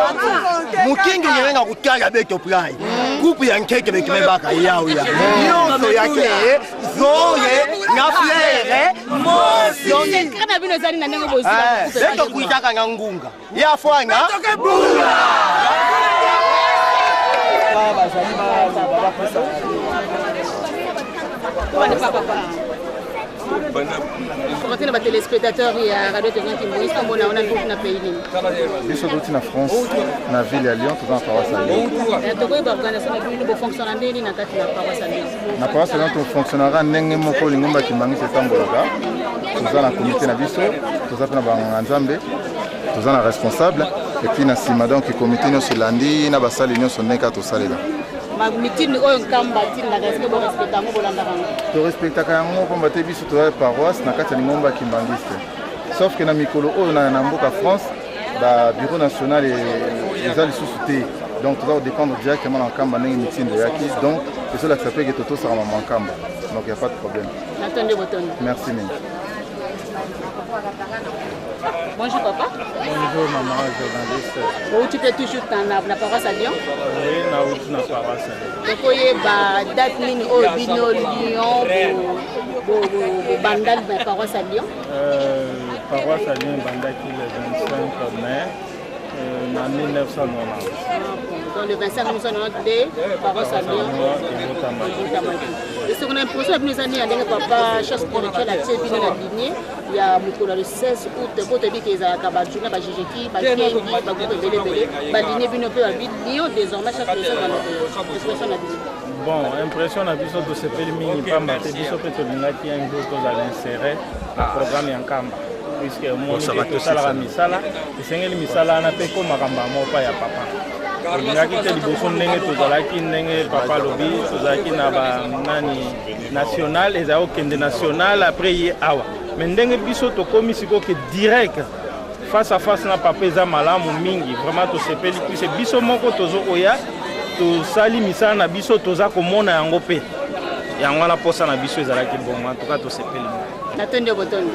Mukingi nyenga kutala beto plai. Coupe ya nkeke bekime baka yao ya. Yoso yake zoye na fleur mosi. Secret na bino zali na ndenge bozu. Beto kuitaka nga ngunga. Ya fwanga. Beto bunga. Baba zali baba pesa. Comment les téléspectateurs et radio Télévision qui nous comme on a beaucoup na pays ni. Biso doti na France, na ville ya Lyon, toza na paroisse ya Lyon. Toko ba organisation na bino bo fonctionner ndeni na kati na paroisse ya Lyon. Na paroisse ya Lyon to fonctionnera ndenge moko lingomba kimangisi etambolaka. Toza na comité na biso, toza pe na ba nzambe, toza na responsable et puis na sima donc comité nyonso landi na basali nyonso ndeka tosalela. Mitini oyo nkamba tini na gaske bo respecta ngo bolanda kango. To respecta kango po mbate biso to paroisse na kati ya lingomba kimbangiste. Sauf que na mikolo oyo na mboka France, ba bureau national eza lisusu te. Donc toza dépendre directement na nkamba ndenge mitini yaki. Donc c'est la sapé que toto sera maman nkamba. Donc il y a pas de problème. Attendez boton. Merci Mine. Bonjour papa. Bonjour maman journaliste. Où tu es toujours dans la paroisse à Lyon? Oui, na paroisse à Lyon. Donc oye ba date nini o bino Lyon bo bandal ba paroisse à Lyon? Paroisse à Lyon bandaki le 25 mai en 1990. Dans le 25 1992, paroisse à Lyon. Et ce qu'on a l'impression de nous années avec papa chasse spirituelle à Tchébine la lignée. Il y a le 16 août, quand tu dis qu'ils ont Kabadjouna, Bajiki, Bakengi, Bagoupe, Bélé, Baligné, Binopé, Lyon, désormais chaque personne dans l'expression de la vie. Bon, impression à biso de ce pays mini pas maté biso peut qui un jour qu'on a inséré le programme en Kamba puisque moi tout ça la misala et c'est une misala na pe ko makamba mo pa ya papa. Ngaki te liboso ndenge tozalaki ndenge papa lobi tozalaki na ba nani national ezao kende national après awa mais ndenge biso tokomi sikoke direct face à face na papa eza malamu mingi vraiment tosepeli puise biso moko tozokoya tosali misala na biso toza komona yango pe yango wana posa na biso ezalaki bongo en tout cas tosepeli natonde botondo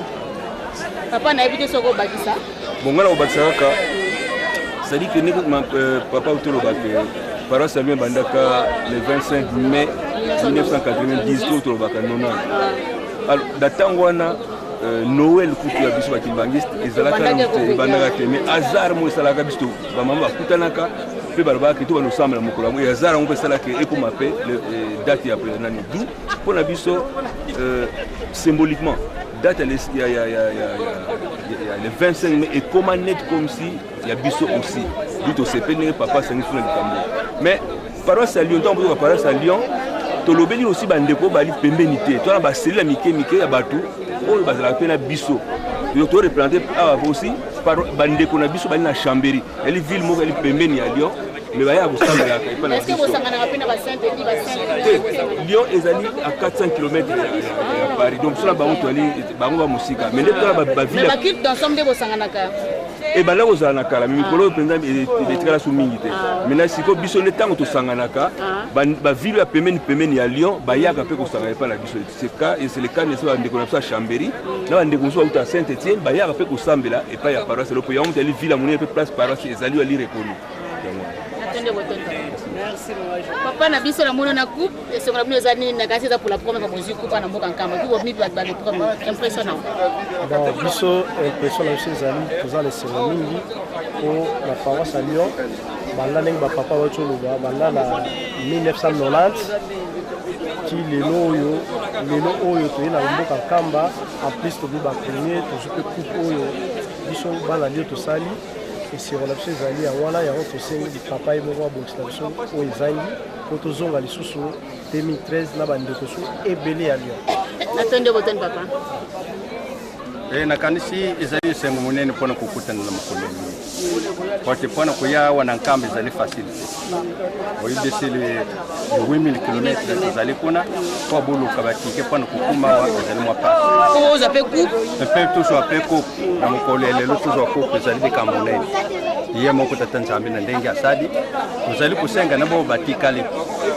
papa nayebi te soko obakisa bongo na obakisa kaka c'est-à-dire que papa otolobaki paroisse alio ebandaka le 25 mai 1990 to tolobaka 90 alors datango wana Noël kutu ya biso bakimbangiste ezalaka ebandaka te mais hasard mo esalaka biso bamama bakutanaka mpe balobaki to banosambela mokolo yango hasard yango mpe esalaka ekoma mpe date ya nani du mpona biso symboliquement date ya le 25 mai ekoma net comme si ya biso aussi du tosepeli ndenge papa asangi funa likambo mais paroisse ya Lyon ntango bozoka paroisse ya Lyon tolobeli aussi bandeko bali pembeni te tona baseli ya mike ya bato oyo bazalaka mpe na biso toreprésente awa aussi bandeko na biso bali na Chambéry eli ville moko eli pembeni ya Lyon mais baya kosambelaka epa na biso Lyon ezali à 400 km ya Paris donc sona bango toali bango ba musika mais nde tona baville bakite d'ensemble bosanganaka ebanda kozala na kala mikolo mpenza etikala so mingi te maintenant siko biso nde ntango tosanganaka bavile ya pembeni ya Lyon bayaka mpe kosangana epa na biso c'est le cas nese bandeko na biso ya Chambéry na bandeko mosusu bauta ya Saint-Étienne bayaka mpe kosambela epai ya paroisse eloko yango moto ali ville ya monene mpe place paroisse ezali ali reconnu. Merci papa na biso na mona na coupe et c'est vraiment les années na kasi za pour la première fois musique coupe na mboka nkamba ki bomi ba le premier impressionnant bon biso impressionnant ces amis tous les cérémonies pour la paroisse à Lyon banda ning ba papa wa chuluba banda na 1990 qui lelo oyo to ina mboka nkamba en plus to ba premier to je peux coupe oyo biso bana Lyon to sali et si on a fait Zali à Wala, il y a autre scène du papa et moi boxation au Zangi, pour zonga les sous 2013 na bande de sous et belé à Lyon. Attendez votre papa. Et na kanisi ezali sengo monene pona kokutana na makoloni. Parce pona koya wana nkambe ezali facile. Oyi desele 8000 km ezali kuna kwa bolo kabatike pona kokuma wa ezali mwa pa. Ko za pe coupe. Pe toujours après coupe na mokolele lo toujours coupe ezali de kamonene. Iye moko tatanzambe na ndenge asadi. Ezali kusenga na bo batikale.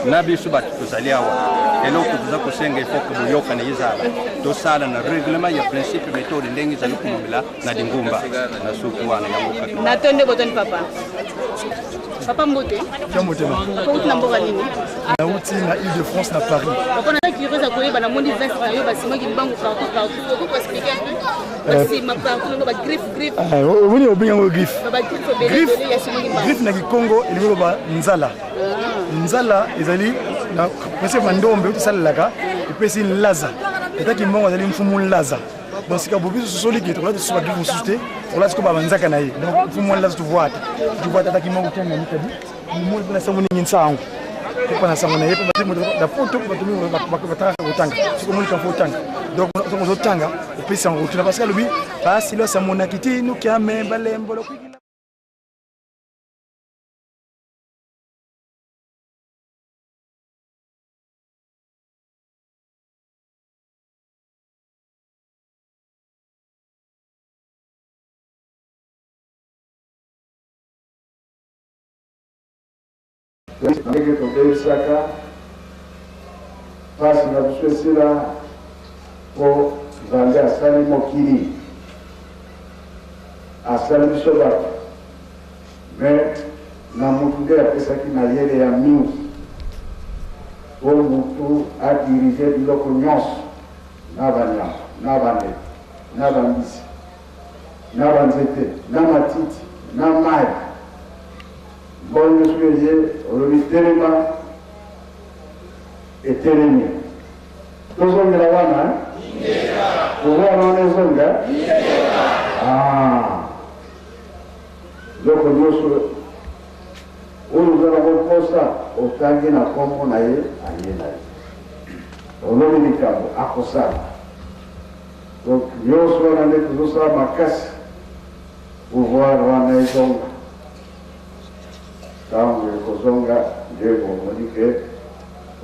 Na biso bat ezali awa. Eloko tuza kusenga ifo kuyoka na izala. Tosala na règlement ya principe méthode ndenge ezali kumela na dingumba na suku wana ya mboka. Natonde botoni papa. Papa Mbote. Mbote ma. Ko na mboka nini? Na uti na Île-de-France na Paris. Papa na curieuse à koyeba na mondi 20 na yo basima ki mbangu partout. Ko expliquer un peu. Si ma partout no ba griffe. Woni obinga ngo griffe. Ba griffe ya sima ki mbangu. Griffe na Congo ilibolo ba nzala. Nzala ezali na pese mandombe utisalaka epesi laza. Etaki mbongo azali mfumu laza. Donc si kabobi sosoli ki to la so ba griffe susute. On l'a ce qu'on va nzaka na ye. Donc faut moi là tu vois ataki mbongo tena ni kadi. Mo na sango ni nsango. Kwa na sango na ye pa mo da photo ba tumi ba utanga. Siko mo kan utanga. Donc on zo tanga epesi sango tuna parce que lobi basi lo sa mona kiti no kya me balembo lo kwigila. ndenge tobebisaka mpasi na biso esila mpo nzambe asali mokili asali biso bato me na mutu nde apesaki mayele ya mingi mpo mutu adirige biloko nyonso na banyama na bandeko na bambisi na banzete na matiti na mai bonne soyez olobi telema etelemi tozongela wana kovana wana ezonga loko nyonso oyo oza nango mposa otangi na nkombo na ye aye na ye olobi likambo akosala donc nyonso wana nde tozosala makasi pouvoir wana ezonga ntango ekozonga nde bomoni ke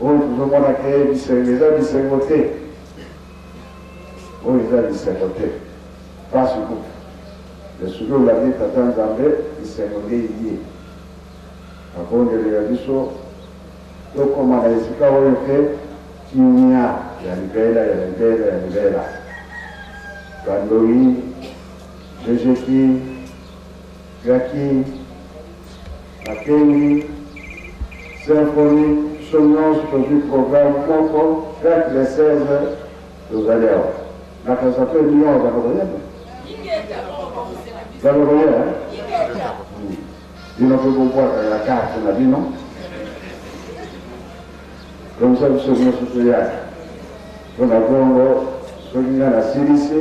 oyo tozomona ke bisengo eza bisengo te oyo eza lisengo te mpasi kutu esoki olandi tata nzambe lisengo nde ye akondele ya biso tokoma na esika oyo te kimia ya libela bandoi jejeki gaki makengi symphonie sognance tozwi programme moko chaque les 16 tozali awa nakasa mpe lion balokoyeba balokoya bino mpe bobwaka ya karte na bino komisa biso nyonso toyaka mpona bongo soki nga nasilisi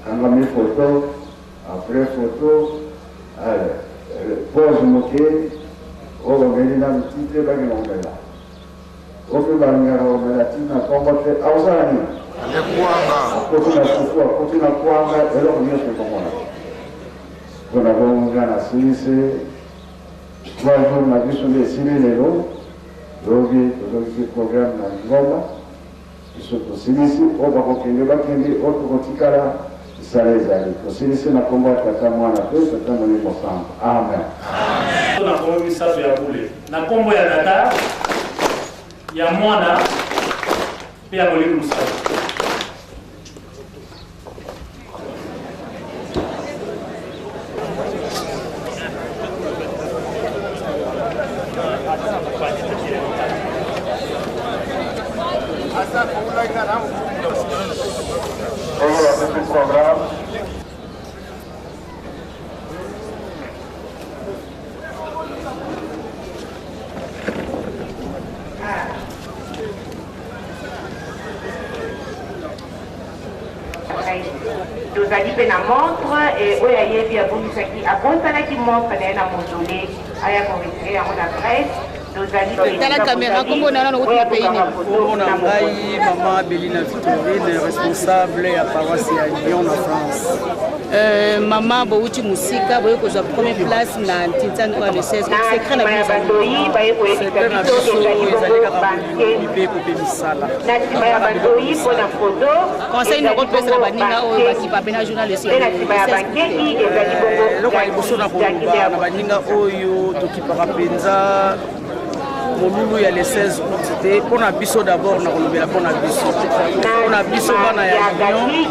kangami foto après foto pose moke oyo bameli na mititre bakena komela ope balingaka komela ntina kombo te aosala nini akoti na fufu akoti na kwanga eloko nyonso ekomona mpona bongo nga nasilisi 3 jours na biso nde esili lelo lobi tozokisi programme na ngoma biso tosilisi oyo bakokende bakende oyo tokotikala isala ezali tosilisi na kombo ya tata mwana pe tata molimo sango amen na kombo misato ya bule na kombo ya tata ya mwana pe ya molimo sango tozali mpe na montre oyo ayebi abomisaki abosanaki montre na ye na mosole aya koretire yango na presse tala caméra kombo na nano kotina pays ni kombo na ngai mama Belina Victorine responsable ya paroisse ya Lyon na France mama bouti musika boye kozwa première place na Tintane kwa le 16 secret na biso secret na biso ezali kaka libe ko pemisala na tima ya bandoi pona photo conseil na ko pesa na baninga oyo bakipa bena journaliste na tima ya bakeki ezali bongo loko liboso na koloba na baninga oyo tokipaka penza molulu ya les 16 août te mpona biso d'abord na kolobela mpona biso bana ya Lyon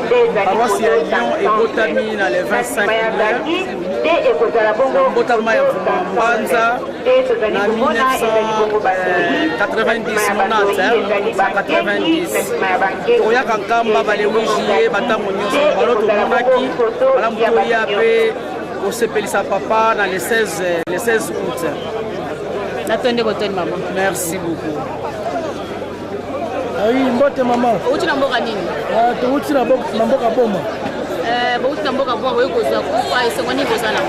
paroisse ya Lyon ekotami na le 25 mbotama ya Vuma Mbanza na 1990 toyaka nkamba bale 8 juillet batango nyonso balo tomonaki malamu toya mpe kosepelisa papa na le 16 août. Merci beaucoup. Oui, mbote maman. Uti na mboka nini? Uti na mboka boma. Uti na mboka boma wewe kozwa kufa esengo nini kozana?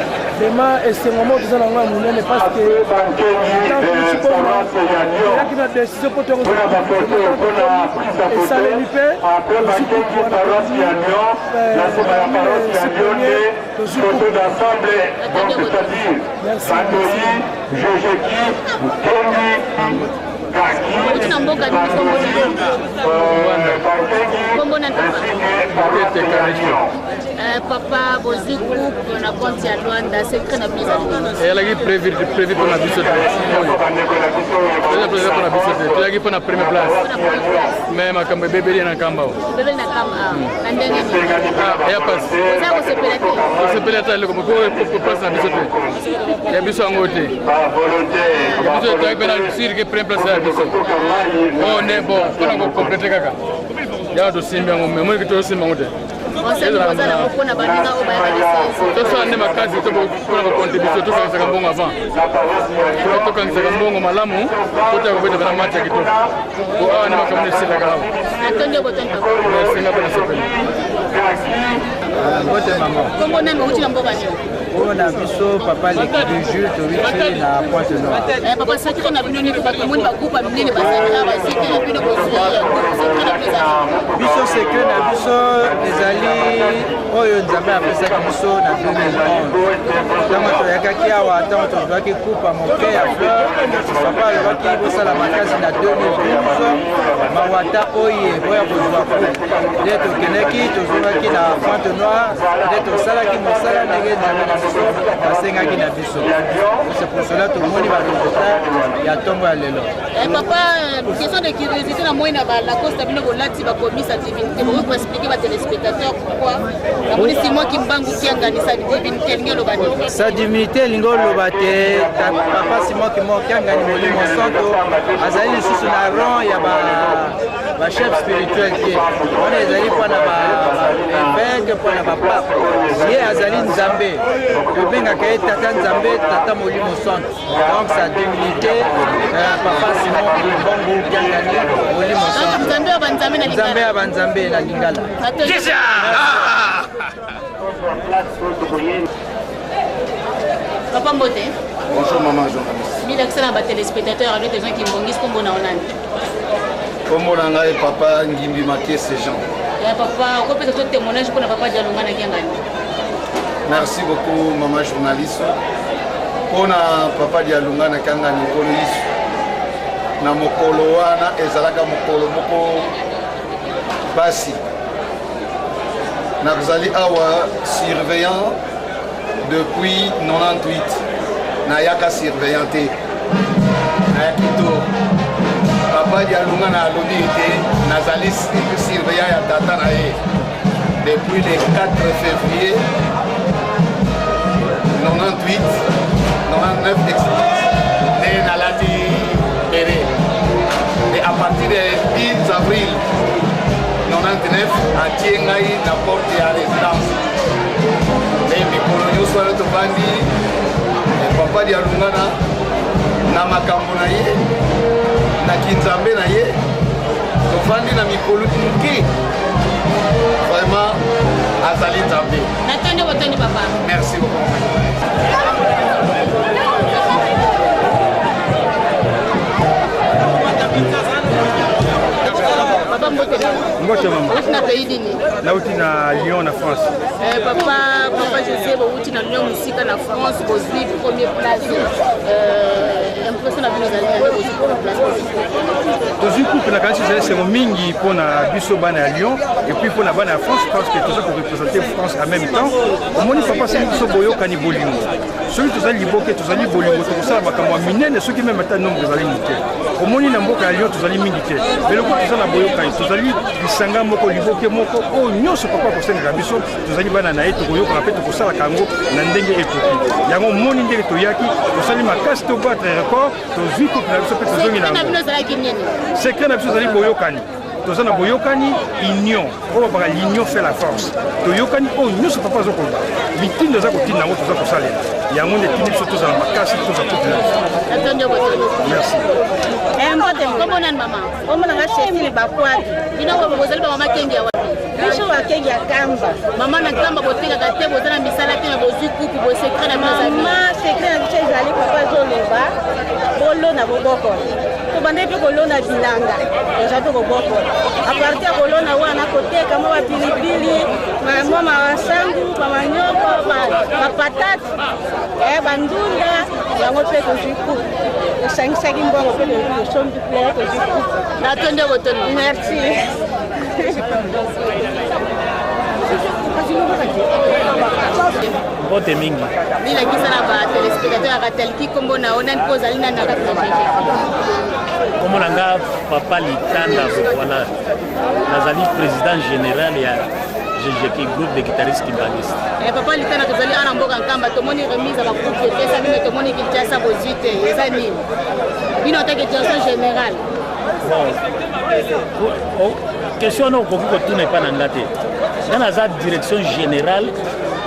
Dema esengo mo kozana ngwa munene parce que il y a une décision pour te et ça les lipe aussi pour la paroisse à Lyon la cérémonie photo d'assemblée donc c'est-à-dire Bandoli, Jejeki, Kengi, Uti na mboka nini kombo na papa boziku na compte ya Luanda secret na biso elle a prévu pour la biso elle a pour la première place mais makambo bébé na kamba na ndenge ni ya passe ça ko sepela tale comme pour place na biso ya biso ngote biso ta pena sir que première place ya biso oh ne bon pour ko compléter kaka ya do simba ngombe mo ke to simba ngote tosala makasi mpona bacontribution tokangisaka mbongo avant tokangisaka mbongo malamu totaka kobetaka na mati ya kitoko po awa nde makambo esilaka awa esinga mpe nasepeli mbote mama oyo na biso papa leki du jour toviti na pointe nord papa sakre na bino nini batomoni bagroupe minene bazalaka basike na bino kozwa biso secret na biso ezali oyo nzambe apesaki biso na 2011 ntango toyakaki awa ntango tozwaki coupe moke ya fleur papa alobaki bosala makasi na 2012 mawata oye oya kozwa coupe nde tokendeki tozongaki na Pointe Noire nde tosalaki mosala ndenge nzambe na biso basengaki na biso. C'est pour cela tomoni baresultat ya ntongo ya lelo. Papa, question de curiosité na moi na Lacoste bino bolati bakomisa divinité pour expliquer ba téléspectateurs pourquoi la moni Simon Kimbangu qui organise sa divinité ngelo bani. Sa divinité lingo lobate papa Simon Kimbangu qui organise molimo santo azali susu na rang ya ba chef spirituel qui on ezali pana ba évêque pana ba pape ye azali nzambe tobengaka ye tata nzambe tata molimo santo donc sa divinité papa Simon Kimbangu qui organise molimo santo nzambe ya banzambe na lingala. Papa Mbote. Bonjour maman journaliste. Mille accès à les téléspectateurs avec des gens qui m'ont comme on a Hollande. Comme on a papa Ngimbi Maké ces gens. Papa, on peut te témoignage pour le papa Dialongana Kiangani. Merci beaucoup maman journaliste. Pour papa Dialongana Kiangani Kolois. Na mokolo wana ezalaka mokolo moko basi. Nazali awa surveillant depuis 98. Nayaka surveillanté. Nayakito. Papa Dialunga na alobi ete nazali surveillant ya tata na ye. Depuis le 4 février 98, 99 né nalati béré. Et à partir du 10 avril 99 atie ngai na porte ya résidence. Et mikolo nyonso wana tobandi papa Dialunga na makambo na ye na kinzambe na ye tofandi na mikolo muke vraiment azali nzambe. Merci beaucoup. Papa Mbote. Mbote maman. Où na pays dini? Là où tu na Lyon na France. Papa José où tu na Lyon musique na France pour vivre première place. Impression na bino zali aussi pour place. Tozu coupe na kanisi c'est mingi pour na biso bana à Lyon et puis pour na bana à France parce que tout ça pour représenter France en même temps. Au moni papa c'est biso boyo kani bolingo. Celui tous ali boke tous ali bolingo tout ça makamwa minene ceux qui même ata nombre zali muté. Au moni na mboka à Lyon tous ali mingi té. Mais le coup tous na boyo kani tous ali bisanga moko liboke moko o nyonso papa ko senga biso tous ali bana na eto koyo ko rapete ko sala kango na ndenge ekoki. Yango moni ndenge to yaki tous ali makasi to battre record to zu coupe na biso pe to zongi na. Secret na biso zali boyokani. Tozana boyokani union. Oba baka l'union fait la force. Toyokani o nyonso papa zo kolba. Mitindo za kotina ngo toza kosalela. Yango ne tini biso tozala makasi toza population. Merci. Mbote kombo nani mama? Kombo nanga Cécile Bakwadi. Bino ko bozali ba mama kengi ya wapi? Biso wa kengi ya Kamba. Mama na Kamba boteka ka te bozana misala te na bozu coupe bo secret na bizali. Mama secret na biso ezali papa zo leba. Bolo na boboko. To bande pe kolona bilanga. Eja to boboko. A partir kolona wana koteka mwa pilipili, mama wasangu, mama nyoko, ma patate. Bandunda yango pe ko jiku. 5 secondes bon on fait le son du plat que je coupe. Attendez votre nom. Merci. Mbote mingi. Bila kisa na ba téléspectateurs akatelki kombo na ona nkoza lina na katnajeje. Kombo nanga papa Litanda voilà. Nazali président général ya GGK groupe de guitaristes kimbangistes. Papa Litanda tozali ana mboka nkamba tomoni remise à la coupe de pesa bino tomoni Kinshasa bozite eza nini. Bino take direction générale. Bon. Question no koki ko tuna pa nanga te. Dans la direction générale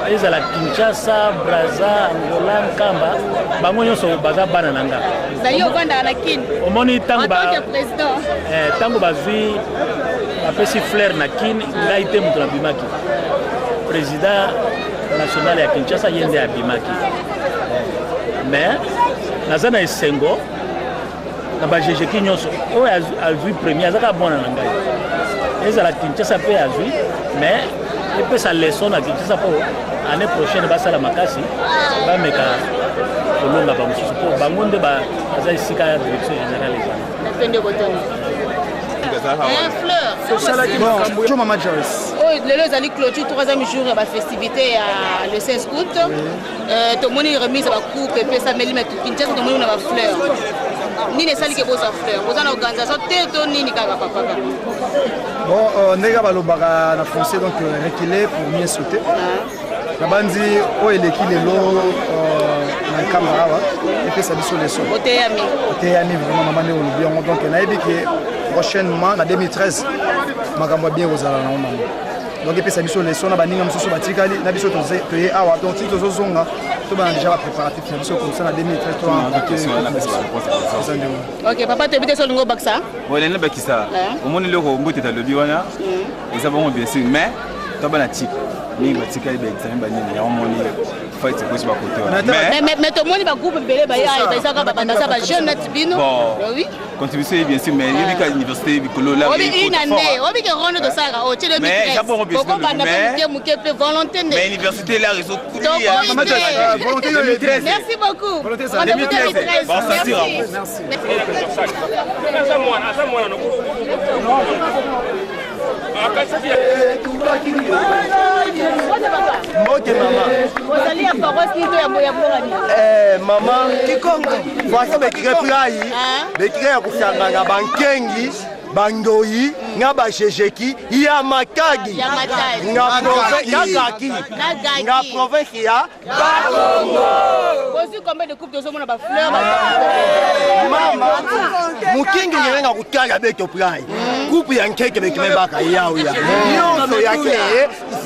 ezala Kinshasa, Brazza, Angola, Nkamba, bango nyonso baza bana nanga. Zayo kwanda na kin. Omoni tango ba président. Tango bazui apesi fleur na kin ngai te mutu na bimaki. Président national ya Kinshasa yende abimaki. Mais nazana esengo na ba GGK nyonso oyo azui premier azaka bona na ngai. Ezala Kinshasa pe azui mais epesa leson na Kinshasa mpo année prochaine basala makasi bameka kolonga bamosusu mpo bango nde baza esika ya direction générale ezala. Bonjour Maman Joyce. Lelo ezali clôture 3e jour ya bafestivité ya le 16 août. Tomoni remise ya bakupe epesa melima Kinshasa tomoni na bafleur. Nini esaliki boza fleur boza na organisation te to nini kaka papa? Bon, ndenge balobaka na français donc reculer pour mieux sauter. Nabandi oyo eleki lelo na nkamba awa epesa biso leson. Oteyami vraiment mama nde olobi yango donc nayebi ke prochainement na 2013 makambo bien kozala na mama. Donc epesa biso leson na baninga mosusu batikali na biso toye awa donc ti tozozonga tobana déjà ba préparatif na biso comme ça na 2013 Ok papa toyebi te so lingo bakisa olene bakisa omoni loko mboteta lobi wana eza bongo bien sûr mais tobana type mingi batikali baexamen banini ya omoni fight kosi bakote wana mais tomoni bagroupe ebele baya baisaka babandasa bajeune nati bino oui contribution bien sûr mais yebi ka université bikolo la obi inane obi ke rondo to saka o tele mi boko banda ba muke pe volonté nde mais université la réseau volonté 2013 merci beaucoup volonté 2013 bon ça tire merci Mbote mama. Ozali ya paroisse nito ya mbongani. Mama Kikongo. Voici bekire plai. Bekire ya kusangana bankengi, bandoyi, nga bashesheki, ya makagi. Nga province ya Bakongo. Bozi combien de coupes de zomo na ba fleur Mama. Mukingi nyenga kutala beto plai. Coupe ya nkeke bekime baka yawo ya. Nyonso yake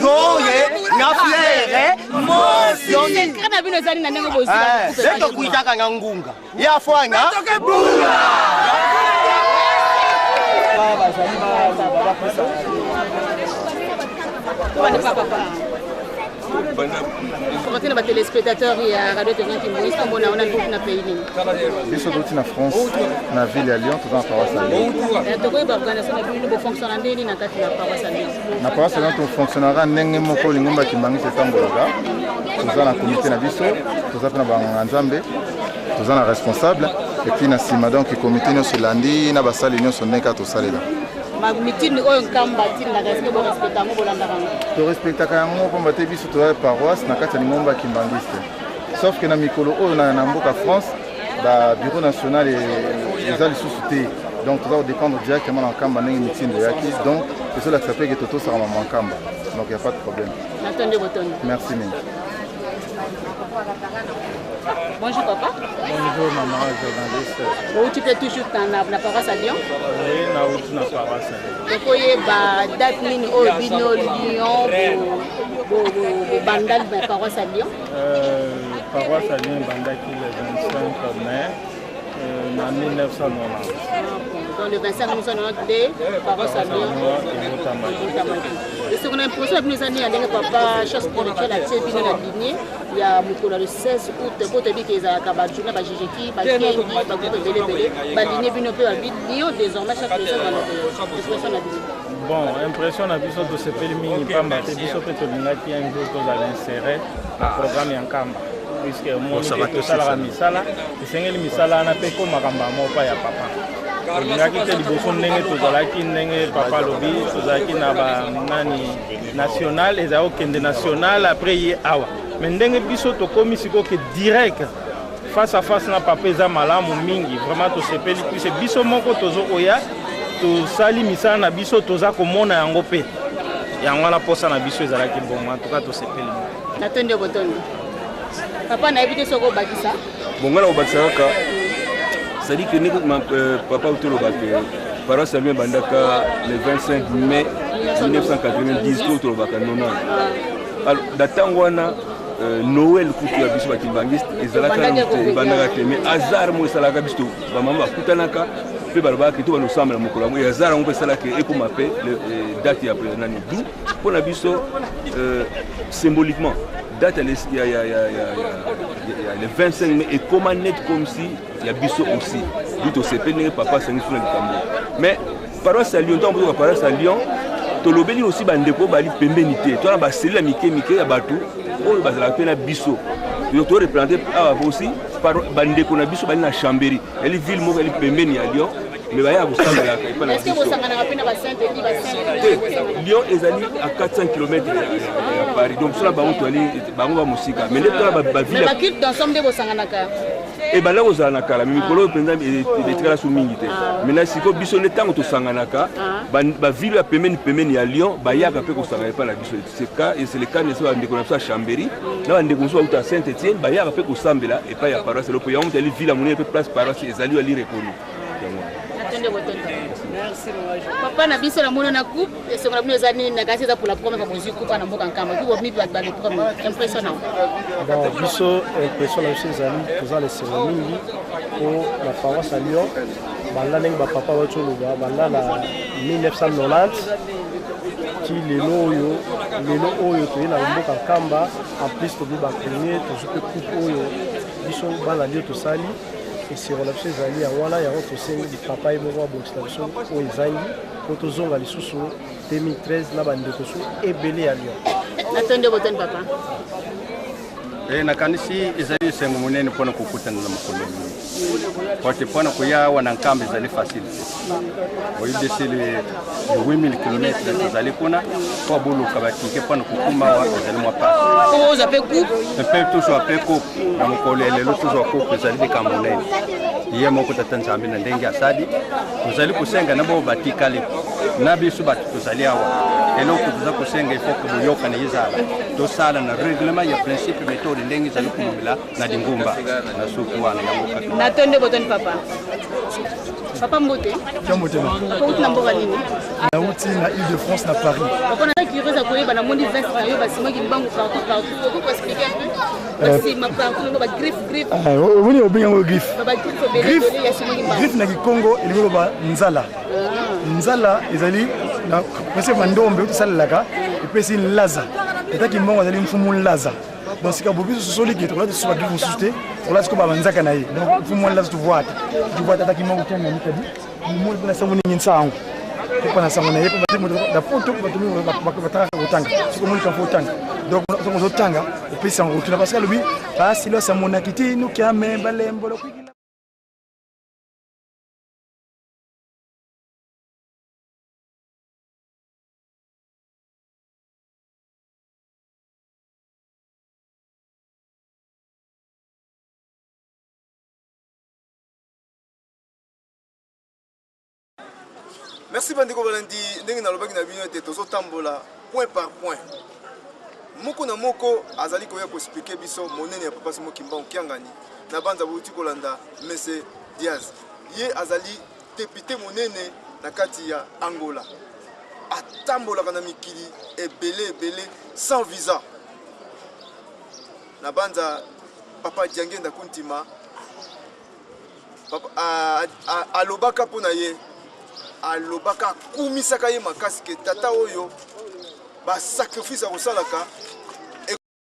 zoye na flere mosi. Kana bino zali na ndenge bozi. Beto kuitaka nga ngunga. Ya fwanga. Beto bunga. Comment les téléspectateurs et Radio TV qui nous disent qu'on a un pays. Ils sont tous en France, dans la ville de Lyon, tout en paroisse à Lyon. La paroisse à Lyon, tout fonctionnera n'engagement pour les membres qui manquent cet endroit. Nous avons un comité na biso, nous avons un nzambe, nous avons un responsable, et puis nous avons un comité sur lundi, nous avons un réunion sur Neka tout ça là. Tu respectes quand même pour te biso toi paroisse na kati ngomba kimbangiste. Sauf que na mikolo o na mboka France, ba bureau national et les ali sous-souté. Donc tu dois dépendre directement en kamba na meeting de yaki. Donc c'est cela que ça fait que toto sera en kamba. Donc il y a pas de problème. Merci Mimi. Bonjour papa. Bonjour maman journaliste. Où tu es toujours dans la paroisse à Lyon? Oui, na paroisse à Lyon. Donc il y a date ligne au Bino Lyon pour bandal de la paroisse à Lyon. Paroisse à Lyon bandal qui le 25 mai en 1990. Donc le 25 1992 paroisse à Lyon. Et ce qu'on a imposé à nous années avec papa chasse spirituelle à Tchébine la lignée. Il y a le 16 août, quand tu dis qu'il y a un journal, Jijeki, Bakéki, Baligné, Binope, Lyon, désormais chaque personne a l'expression à dire. Bon, impression à Bissot de ce pays, il n'y a pas de Bissot qui a un jour qu'on a inséré le programme en Kamba. Puisque moi, je suis à la Misala, et c'est une Misala, on a fait comme Makamba, moi, pas ya papa. olingaki te liboso ndenge tozalaki ndenge papa lobi tozalaki na banani national ezali okende national après ye awa mais ndenge biso tokomi sikoyo ke direct face à face na papa eza malamu mingi vraiment tosepeli puise biso moko tozokoya tosali misala na biso toza komona yango mpe yango wana posa na biso ezalaki bongo en tout cas tosepeli natondi botondi papa nayebi te soko obakisa bongana obakisa kaka c'est-à-dire que papa Outolo Baké, paroisse Samuel Bandaka le 25 mai 1990, Outolo Baka Nona. Alors, d'Atangwana, Noël Koutou Abisu Bakimbangiste, et Zalaka Bandaka, mais Hazar Moussalaka Bisto, Bamamba Koutanaka, puis Barba qui tout nous semble à Mokolamou, et Hazar on peut Salaka et pour m'appeler, date après l'année 12, pour Nabiso, symboliquement. Date il y a le 25 mai et comment net comme si il y a Bissot aussi. Dit au CP, papa c'est une sur le Cameroun. Mais paroisse à Lyon, tant que paroisse à Lyon, tolobeli aussi bandeko bali pembeni te to na baseli la mike ya bato oyo bazala pe na biso yo to représenter aussi par bandeko na biso bali na Chambéry eli ville moko eli pembeni ya Lyon mais baya kusambela ka ipa na biso Lyon ezali à 400 km ya Paris donc cela bango to ali bango ba musika mais les ba ville mais bakit d'ensemble de bosanganaka et bala kozanaka la mikolo penza betikala su mingi te maintenant siko biso ne tango to sanganaka ba ville ya pembeni ya Lyon bayaka pe kosangana pa na biso c'est le cas de ça ndeko na Chambéry na ndeko so uta Saint-Étienne bayaka pe kosambela et pas ya paroisse le po ya mutali ville amunye pe place paroisse ezali ali reconnu. Merci papa na biso na mono na coupe et c'est vraiment les années na gasi za pour la première fois musique coupe na mboka nkama ki bo mi ba les premiers impressionnant bon biso impressionnant ces amis tous les cérémonies pour la paroisse à Lyon bala ning ba papa wa tsholo ba bala na 1990 qui lelo oyo to na mboka nkamba en plus to ba premier to je peux coupe oyo biso bala Lyon to sali et si on a fait zali wala ya on to sengi di papa imo wa boxtation o ezangi ko to zonga lisusu 2013 na bandeko su ebele ya Lyon attendez boten papa na kanisi ezali sengo monene pona kokutana na makoloni pote pona kuya wana nkambe ezali facile oyi desele 8000 km ezali pona kwa bolo kabatike pona kokuma wa ezali mwa pa o za pe coupe toujours après coupe na mokolele lo toujours coupe ezali de kamonene iye moko tatanzambe na ndenge asadi tozali kusenga na bo batikale na biso bat tozali awa eloko tuza kusenga ifo kuyoka na yizala tosala na règlement ya principe méthode ndenge zali kumula na dingumba na suku wana ya mboka na tonde boton papa papa mbote mbote na mboka nini na uti na Île-de-France na Paris on a curieuse à koyeba na mondi veste na yo basima ki mbangu partout on peut expliquer un peu si ma partout ba griffe woni obenga ngo griffe ba griffe ya sima ki mbangu griffe na Congo ilingolo ba nzala ezali na pese mandombe utusalaka ipesi laza etaki mbongo azali mfumu laza donc sika bobiso sosoli ki tokola tsoba griffe susute ola siko ba banzaka na ye donc mfumu laza tu vois ataki mbongo tanga mikadi mo na samu ni nsango ko na samu na ye ko batimo da poto batumi bataka utanga siko mo ka utanga donc on zo tanga ipesi en route parce que lui basi lo samu na kiti nous qui amé balembo lo Merci Bandeko Valenti, ndenge na lobaki na bino te tozo tambola point par point. Moko na moko azali koya ko expliquer biso monene ya papa Simo Kimbangu Kiangani na banza bouti kolanda Mese Diaz. Ye azali député monene na kati ya Angola. Atambola kana mikili ebele sans visa. Na banza papa Diangenda Kuntima papa alobaka pona ye alobaka kumisaka ye makasi ke tata oyo ba sacrifice akosalaka